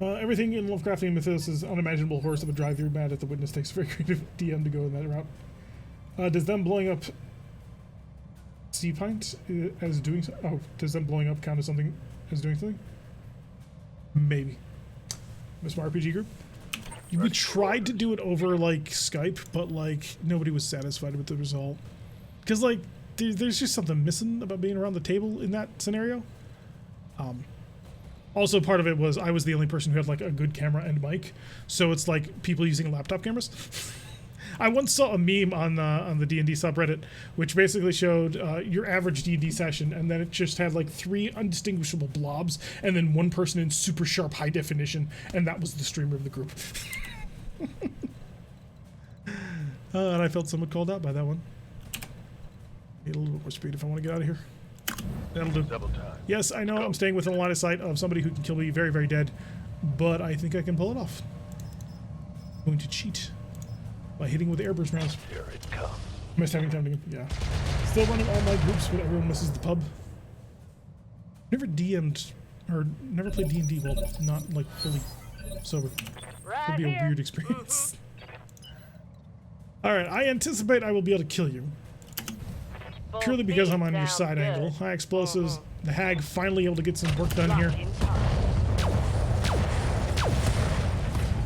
Everything in Lovecraftian mythos is unimaginable horrors that would drive you mad if the witness takes a very creative DM to go in that route. Does them blowing up Sea Pint as doing so? Oh, does them blowing up count as something as doing something? Maybe. Miss RPG group. We tried to do it over like Skype, but like nobody was satisfied with the result. Because like there's just something missing about being around the table in that scenario. Also, part of it was I was the only person who had like a good camera and mic, so it's like people using laptop cameras. I once saw a meme on the D&D subreddit, which basically showed your average D&D session, and then it just had like 3 undistinguishable blobs, and then one person in super sharp high definition, and that was the streamer of the group. And I felt somewhat called out by that one. Need a little bit more speed if I want to get out of here. That'll do. Double time. Yes, I know I'm staying within a line of sight of somebody who can kill me very, very dead, but I think I can pull it off. I'm going to cheat by hitting with airburst rounds. Here it comes. Missed having time to... Yeah. Still running all my groups, but everyone misses the pub. Never DM'd, or never played D&D while not, like, fully sober. Right It'd be a here. weird experience. Alright, I anticipate I will be able to kill you. Full Purely because I'm on your speed side sounds angle. good. High explosives. The hag finally able to get some work done Locked here. in time.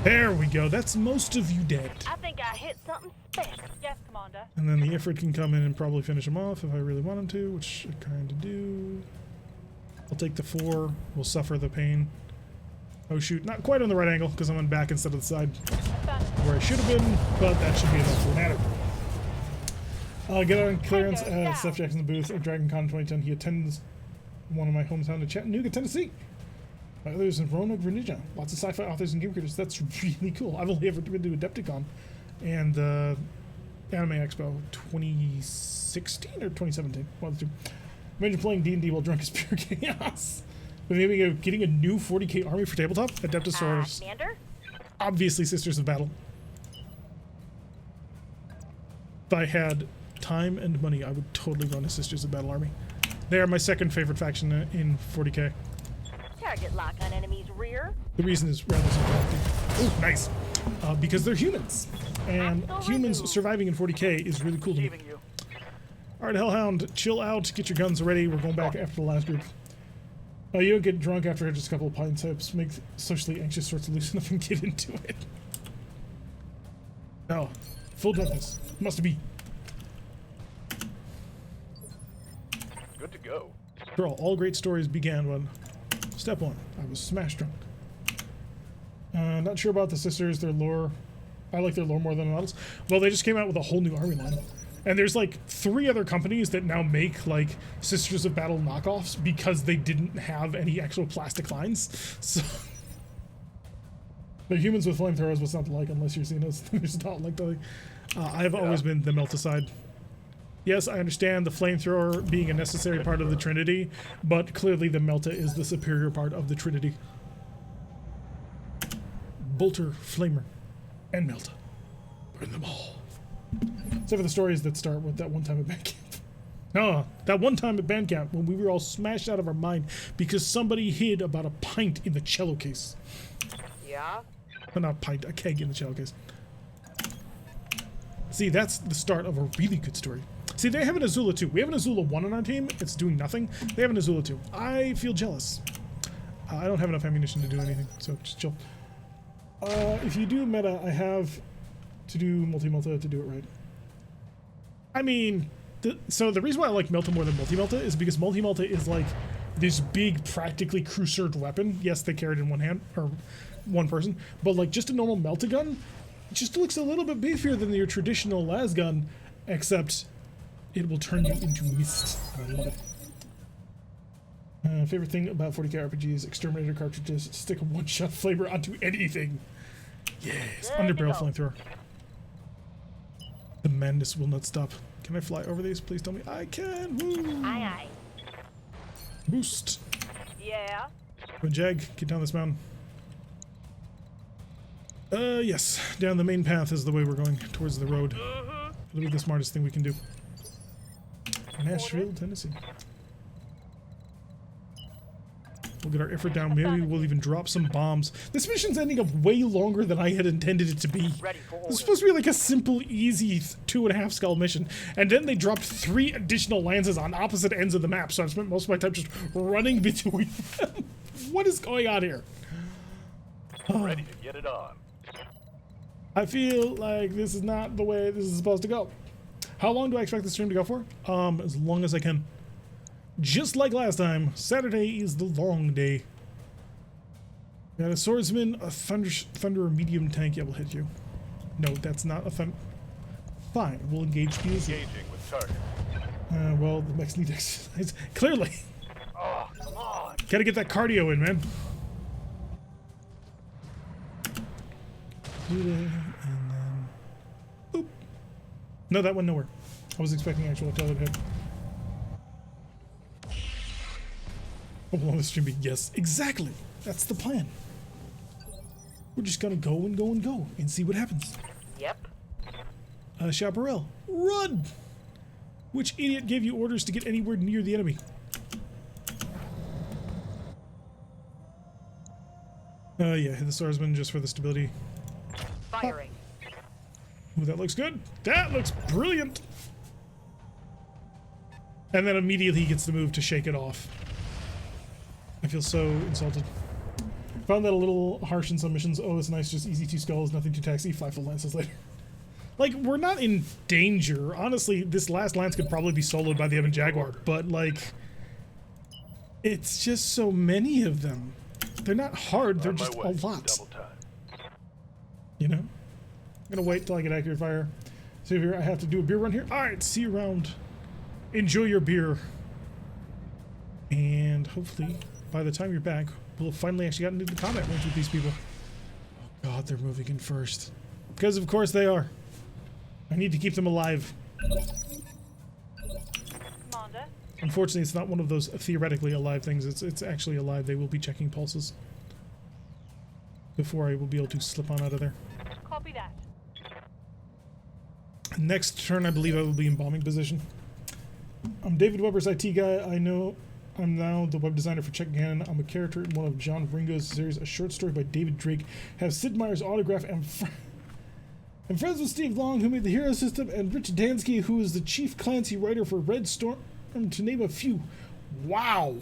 There we go. That's most of you dead. I think I hit something special. Yes, Commander. And then the Ifrit can come in and probably finish him off if I really want him to, which I kind of do. I'll take the 4. We'll suffer the pain. Oh shoot, not quite on the right angle because I'm on back instead of the side Found it. where I should have been, but that should be enough for an adder. Get on clearance at Steph Jackson's booth at Dragon Con 2010. He attends one of my hometown in Chattanooga, Tennessee. Others in Roanoke, Virginia. Lots of sci-fi authors and game creators. That's really cool. I've only ever been to Adepticon and Anime Expo 2016 or 2017. One of the two. Imagine playing D&D while drunk is pure chaos. But maybe getting a new 40k army for tabletop. Adeptosaurus. Commander? Obviously Sisters of Battle. If I had time and money, I would totally run a Sisters of Battle army. They are my second favorite faction in 40k. Target lock on enemy's rear. The reason is rather subjective. Oh, nice. Because they're humans. And humans surviving in 40k is really cool to me. Receiving you. Alright, Hellhound, chill out. Get your guns ready. We're going back after the last group. You don't get drunk after just a couple of pints. Helps make socially anxious sorts of loosen up and get into it. Oh, full drunkenness. Must be. Good to go. Girl, all great stories began when... Step 1. I was smash drunk. Not sure about the sisters, their lore. I like their lore more than the models. Well, they just came out with a whole new army line. And there's like 3 other companies that now make like Sisters of Battle knockoffs because they didn't have any actual plastic lines. So they're humans with flamethrowers, what's not to like unless you're seeing us. There's not like the I've always been the Melticide. Yes, I understand the flamethrower being a necessary part of the Trinity, but clearly the Melta is the superior part of the Trinity. Bolter, Flamer, and Melta. Burn them all. Except for the stories that start with that one time at band camp. No, that one time at band camp when we were all smashed out of our mind because somebody hid about a pint in the cello case. Yeah? Well, not a pint, a keg in the cello case. See, that's the start of a really good story. See, they have an Azula too. We have an Azula 1 on our team. It's doing nothing. They have an Azula 2. I feel jealous. I don't have enough ammunition to do anything, so just chill. If you do meta, I have to do multi-melta to do it right. I mean, so the reason why I like Melta more than multi-melta is because multi-melta is like this big, practically cruiser weapon. Yes, they carry it in one hand, or one person, but like just a normal melta gun just looks a little bit beefier than your traditional las gun, except it will turn you into mist. I love it. Favorite thing about 40k RPGs, exterminator cartridges, stick a one-shot flavor onto anything. Yes, underbarrel flamethrower. The madness will not stop. Can I fly over these? Please tell me I can. Woo. Aye, aye. Boost. Yeah? Go Jag, get down this mountain. Yes, down the main path is the way we're going, towards the road. It'll be the smartest thing we can do. Nashville, Tennessee. We'll get our effort down. Maybe we'll even drop some bombs. This mission's ending up way longer than I had intended it to be. Ready for This order. was supposed to be like a simple, easy 2.5 skull mission, and then they dropped 3 additional lances on opposite ends of the map, so I spent most of my time just running between them. What is going on here? Ready to get it on. I feel like this is not the way this is supposed to go. How long do I expect the stream to go for? As long as I can. Just like last time, Saturday is the long day. Got a swordsman, a thunderer medium tank. Yeah, will hit you. No, that's not a thunder. Fine, we'll engage you. Engaging with target. Well, the mechs need exercise. Clearly. Oh, come on. Gotta get that cardio in, man. Do that, and then... Boop. No, that went nowhere. I was expecting actual artillery to hit. How long this stream be? Yes, exactly. That's the plan. We're just gonna go and go and go and see what happens. Yep. Chaparral, run! Which idiot gave you orders to get anywhere near the enemy? Yeah, hit the swordsman just for the stability. Firing. Ooh, that looks good. That looks brilliant. And then immediately he gets the move to shake it off. I feel so insulted. Found that a little harsh in some missions. Oh, it's nice, just easy 2 skulls, nothing too taxi, 5 full lances later. Like, we're not in danger. Honestly, this last lance could probably be soloed by the Evan Jaguar, but like, it's just so many of them. They're not hard, they're On my just way. a lot. Double time. You know? I'm gonna wait till I get accurate fire. See here, I have to do a beer run here. Alright, see you around. Enjoy your beer. And hopefully, by the time you're back, we'll have finally actually gotten into the combat range with these people. Oh god, they're moving in first. Because of course they are. I need to keep them alive. Commander. Unfortunately, it's not one of those theoretically alive things. It's actually alive. They will be checking pulses before I will be able to slip on out of there. Copy that. Next turn, I believe I will be in bombing position. I'm David Weber's IT guy. I know I'm now the web designer for Check Cannon. I'm a character in one of John Ringo's series, a short story by David Drake. Have Sid Meier's autograph and friends with Steve Long, who made the Hero System, and Rich Dansky, who is the chief Clancy writer for Red Storm, to name a few. Wow.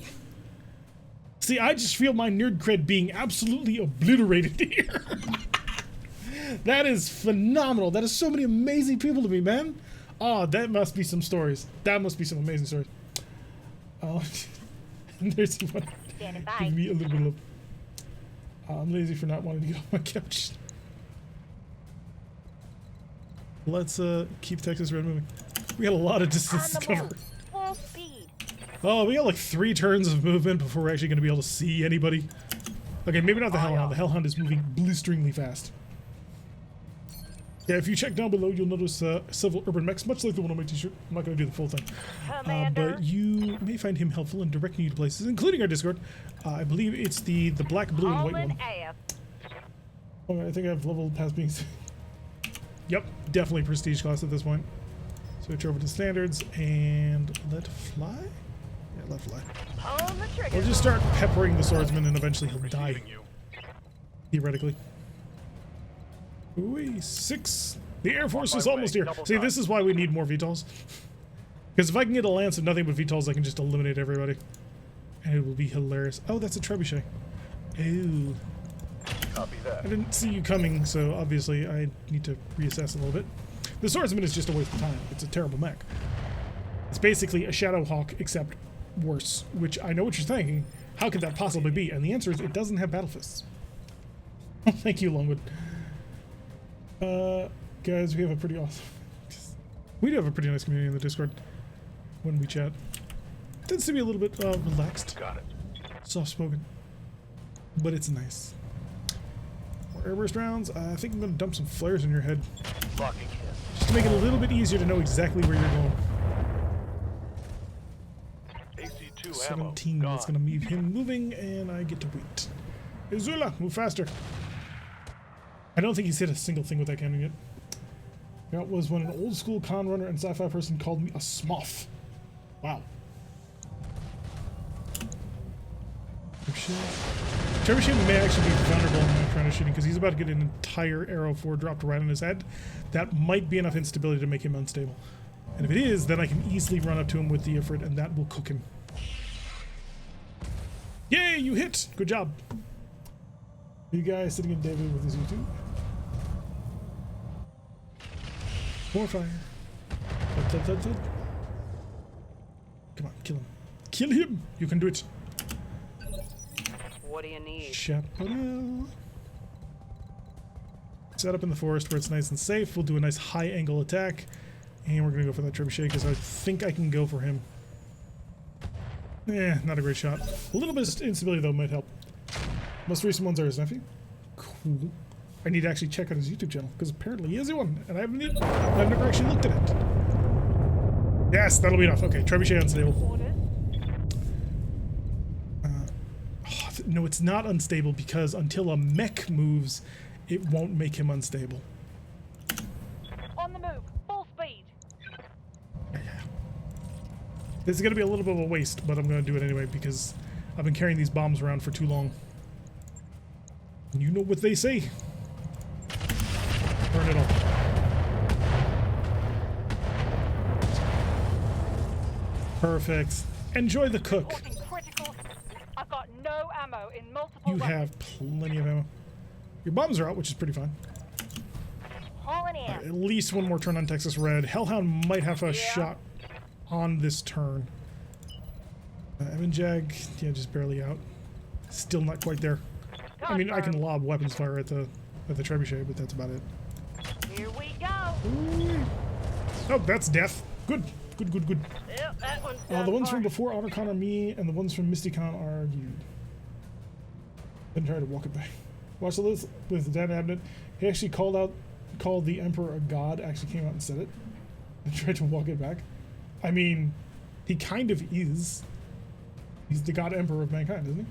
See, I just feel my nerd cred being absolutely obliterated here. That is phenomenal. That is so many amazing people to me, man. Oh, that must be some stories. That must be some amazing stories. Oh, and there's one. Standing by. Give me a little bit of. I'm lazy for not wanting to get off my couch. Let's keep Texas Red moving. We got a lot of distance On to the cover. move. Full speed. Oh, we got like 3 turns of movement before we're actually going to be able to see anybody. Okay, maybe not the Hellhound. The Hellhound is moving blisteringly fast. Yeah, if you check down below, you'll notice several urban mechs, much like the one on my t-shirt. I'm not going to do the full thing. Commander. But you may find him helpful in directing you to places, including our Discord. I believe it's the black, blue, and white Hauling one. ass. Okay, I think I've leveled past being. Yep, definitely prestige class at this point. Switch over to standards and let fly. Yeah, let fly. Pull the trigger. We'll just start peppering the swordsman, and eventually he'll die. Receiving you. Theoretically. Ooh, 6. The Air Force my is almost way, here. double See, time. this is why we need more VTOLs. Because if I can get a lance of nothing but VTOLs, I can just eliminate everybody. And it will be hilarious. Oh, that's a trebuchet. Ooh. Copy that. I didn't see you coming, so obviously I need to reassess a little bit. The swordsman is just a waste of time. It's a terrible mech. It's basically a Shadow Hawk, except worse. Which I know what you're thinking. How could that possibly be? And the answer is it doesn't have battle fists. Thank you, Longwood. Guys, we have a pretty awesome. We do have a pretty nice community in the Discord when we chat. It tends to be a little bit relaxed, Got it. soft-spoken, but it's nice. More airburst rounds. I think I'm gonna dump some flares in your head Locking in. just to make it a little bit easier to know exactly where you're going. AC2 ammo. 17. Gone. That's gonna move him moving, and I get to wait. Azula, move faster. I don't think he's hit a single thing with that cannon yet. That was when an old school con runner and sci-fi person called me a smoff. Wow. Trebuchet may actually be vulnerable in my kind of shooting because he's about to get an entire arrow 4 dropped right on his head. That might be enough instability to make him unstable. And if it is, then I can easily run up to him with the Ifrit and that will cook him. Yay, you hit! Good job. You guys sitting in David with his YouTube. More fire. Thud, thud, thud, thud. Come on, kill him. Kill him! You can do it. What do you need? Chaparral. Set up in the forest where it's nice and safe. We'll do a nice high angle attack. And we're going to go for that trebuchet because I think I can go for him. Not a great shot. A little bit of instability though might help. Most recent ones are his nephew. Cool. I need to actually check out his YouTube channel because apparently he has one and I've never actually looked at it. Yes, that'll be enough. Okay, trebuchet unstable. Orders. No, it's not unstable because until a mech moves, it won't make him unstable. On the move. Full speed. This is going to be a little bit of a waste, but I'm going to do it anyway because I've been carrying these bombs around for too long. And you know what they say. Burn it all. Perfect. Enjoy the cook. Reporting critical. I've got no ammo in multiple You weapons. have plenty of ammo. Your bombs are out, which is pretty fine. Hauling in. At least one more turn on Texas Red. Hellhound might have a shot on this turn. Evan Jag, yeah, just barely out. Still not quite there. I mean, I can lob weapons fire at the trebuchet, but that's about it. Here we go. Ooh. Oh, that's death. Good, good, good, good. Yep, that one's The done ones for. from before HonorCon are me, and the ones from MystiCon are you. Then try to walk it back. Watch the list with Dan Abnett. He actually called the Emperor a god. Actually came out and said it, and tried to walk it back. I mean, he kind of is. He's the God Emperor of mankind, isn't he?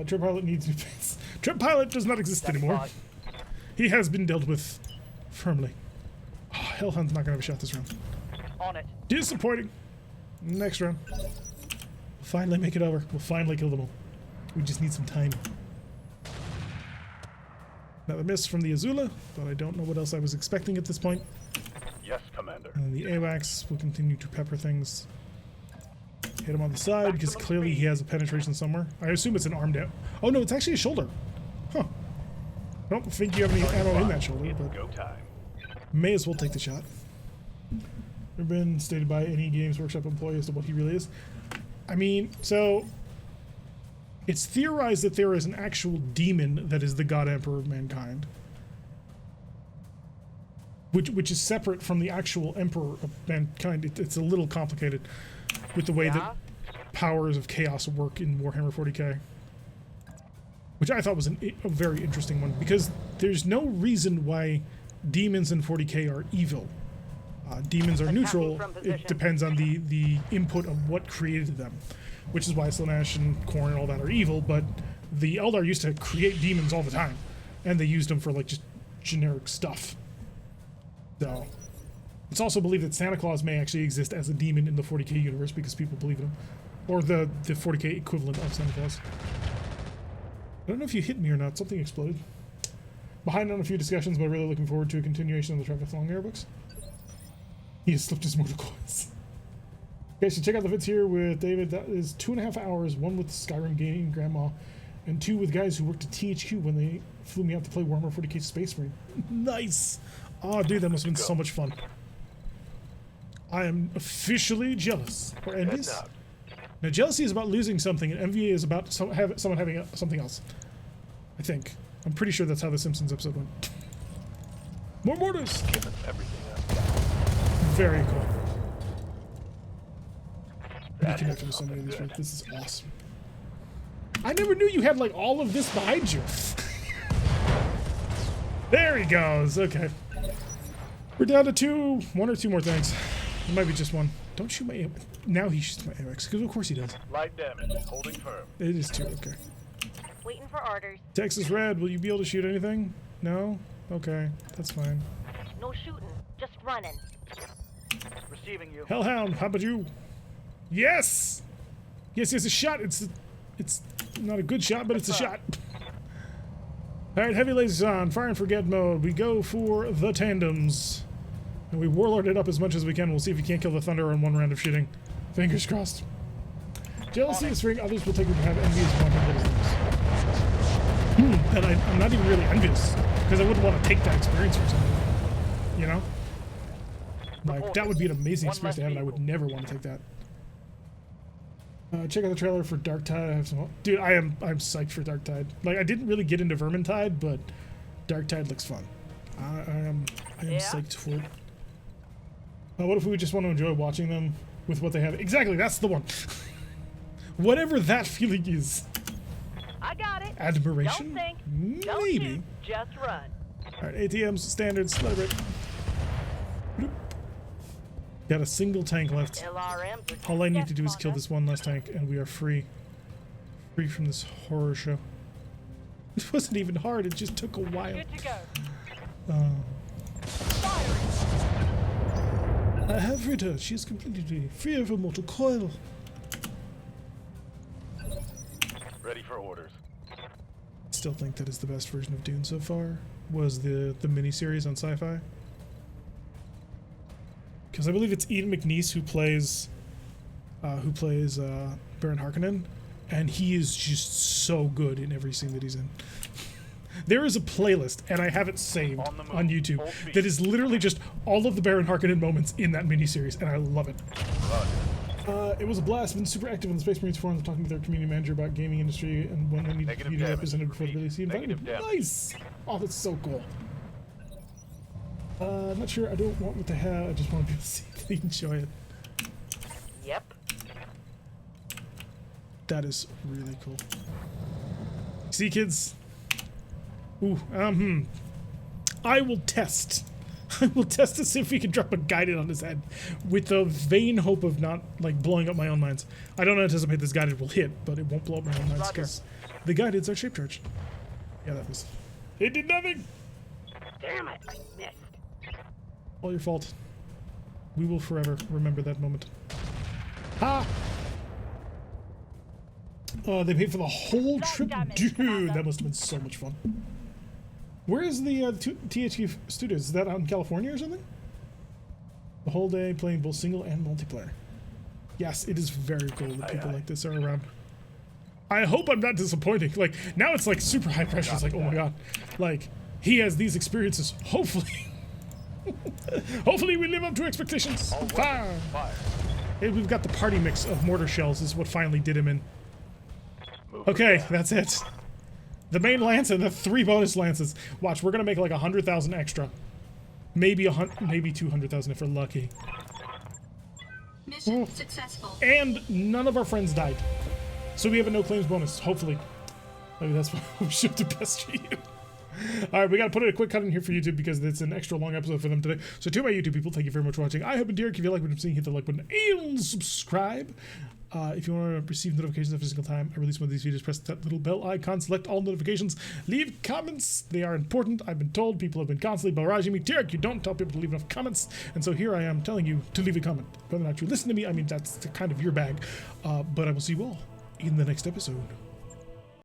Trip Pilot needs new pants. Trip Pilot does not exist anymore. He has been dealt with firmly. Oh, Hellhound's not gonna have a shot this round. On it. Disappointing. Next round. We'll finally make it over. We'll finally kill them all. We just need some time. Another miss from the Azula, but I don't know what else I was expecting at this point. Yes, Commander. And the AWACS will continue to pepper things. Hit him on the side because clearly he has a penetration somewhere. I assume it's an arm down. Oh no, it's actually a shoulder. Huh. I don't think you have any ammo in that shoulder, It's but go time. may as well take the shot. Never been stated by any Games Workshop employee as to what he really is. I mean, so it's theorized that there is an actual demon that is the God Emperor of mankind, which is separate from the actual Emperor of mankind. It's a little complicated with the way that powers of chaos work in Warhammer 40k, which I thought was a very interesting one because there's no reason why demons in 40k are evil. Demons are neutral. from It position. depends on the input of what created them, which is why Slanesh and Khorne and all that are evil, but the Eldar used to create demons all the time, and they used them for like just generic stuff. So it's also believed that Santa Claus may actually exist as a demon in the 40k universe because people believe in him, or the 40k equivalent of Santa Claus. I don't know if you hit me or not. Something exploded. Behind on a few discussions, but really looking forward to a continuation of the Travis Long Air books. He has slipped his mortal coils. Okay, so check out the vids here with David. That is 2.5 hours, one with Skyrim Gaming Grandma, and 2 with guys who worked at THQ when they flew me out to play Warhammer 40k Space Marine. Nice! Oh, dude, that must have been so much fun. I am officially jealous. Or envious? Now, jealousy is about losing something, and envy is about someone having something else. I think. I'm pretty sure that's how the Simpsons episode went. More mortars! Giving everything up. Very cool. Be That connected is with so many of these. something This is awesome. I never knew you had like all of this behind you. There he goes. Okay. We're down to 1 or 2 more things. It might be just one. Don't shoot my... Now he shoots my AMX, because of course he does. Light damage. Holding firm. It is 2, okay. Waiting for orders. Texas Red, will you be able to shoot anything? No? Okay, that's fine. No shooting, just running. Receiving you. Hellhound, how about you? Yes! Yes, a shot. It's not a good shot, but it's a shot. Alright, heavy lasers on. Fire and forget mode. We go for the tandems. And we warlord it up as much as we can. We'll see if you can't kill the thunder on 1 round of shooting. Fingers crossed. Jealousy is ring. Others will take it to have envious wanting and I'm not even really envious. Because I wouldn't want to take that experience from somebody. You know? Like, that would be an amazing experience to have, and I would never want to take that. Check out the trailer for Dark Tide. I have some... Dude, I'm psyched for Dark Tide. Like, I didn't really get into Vermintide, but Dark Tide looks fun. I am psyched for it. What if we just want to enjoy watching them with what they have? Exactly, that's the one. Whatever that feeling is. I got it. Admiration? Don't think. Don't Maybe. shoot, just run. Alright, ATMs, standards, let it rip. Bloop. Got a single tank left. LRMs are All I need to yes, do is kill Father. this one last tank, and we are free. Free from this horror show. It wasn't even hard, it just took a while. Good to go. I have rid her. She is completely free of her mortal coil. Ready for orders. Still think that is the best version of Dune so far. Was the miniseries on Sci-Fi. Because I believe it's Ian McNeice who plays Baron Harkonnen, and he is just so good in every scene that he's in. There is a playlist, and I have it saved on YouTube, that is literally just all of the Baron Harkonnen moments in that miniseries, and I love it. It was a blast. Been super active on the Space Marines forums, talking with their community manager about gaming industry and when they need to be represented before the release. Nice! Oh, that's so cool. I'm not sure. I don't want what they have. I just want to be able to see if they enjoy it. Yep. That is really cool. See, kids? Ooh, I will test. I will test to see if we can drop a guided on his head with the vain hope of not, like, blowing up my own lines. I don't anticipate this guided will hit, but it won't blow up my own lines because the guideds are shape charged. Yeah, that was... It did nothing! Damn it, I missed. All your fault. We will forever remember that moment. Ha! They paid for the whole trip. Dude, that must have been so much fun. Where is the THQ Studios? Is that out in California or something? The whole day playing both single and multiplayer. Yes, it is very cool that people like this are around. I hope I'm not disappointing. Like, now it's like super high pressure. It's like, oh my god. Like, he has these experiences. Hopefully. Hopefully we live up to expectations. Fire! Hey, we've got the party mix of mortar shells is what finally did him in. Okay, that's it. The main lance and the 3 bonus lances. Watch, we're gonna make like 100,000 extra. Maybe 200,000 if we're lucky. Mission successful. And none of our friends died. So we have a no claims bonus, hopefully. Maybe that's what we should do best for you. All right, we got to put a quick cut in here for YouTube because it's an extra long episode for them today. So to my YouTube people, thank you very much for watching. I hope and Derek, if you like what I'm seeing, hit the like button and subscribe. If you want to receive notifications every single time I release one of these videos, press that little bell icon, select all notifications, leave comments. They are important. I've been told people have been constantly barraging me. Derek, you don't tell people to leave enough comments. And so here I am telling you to leave a comment. Whether or not you listen to me, I mean, that's kind of your bag. But I will see you all in the next episode.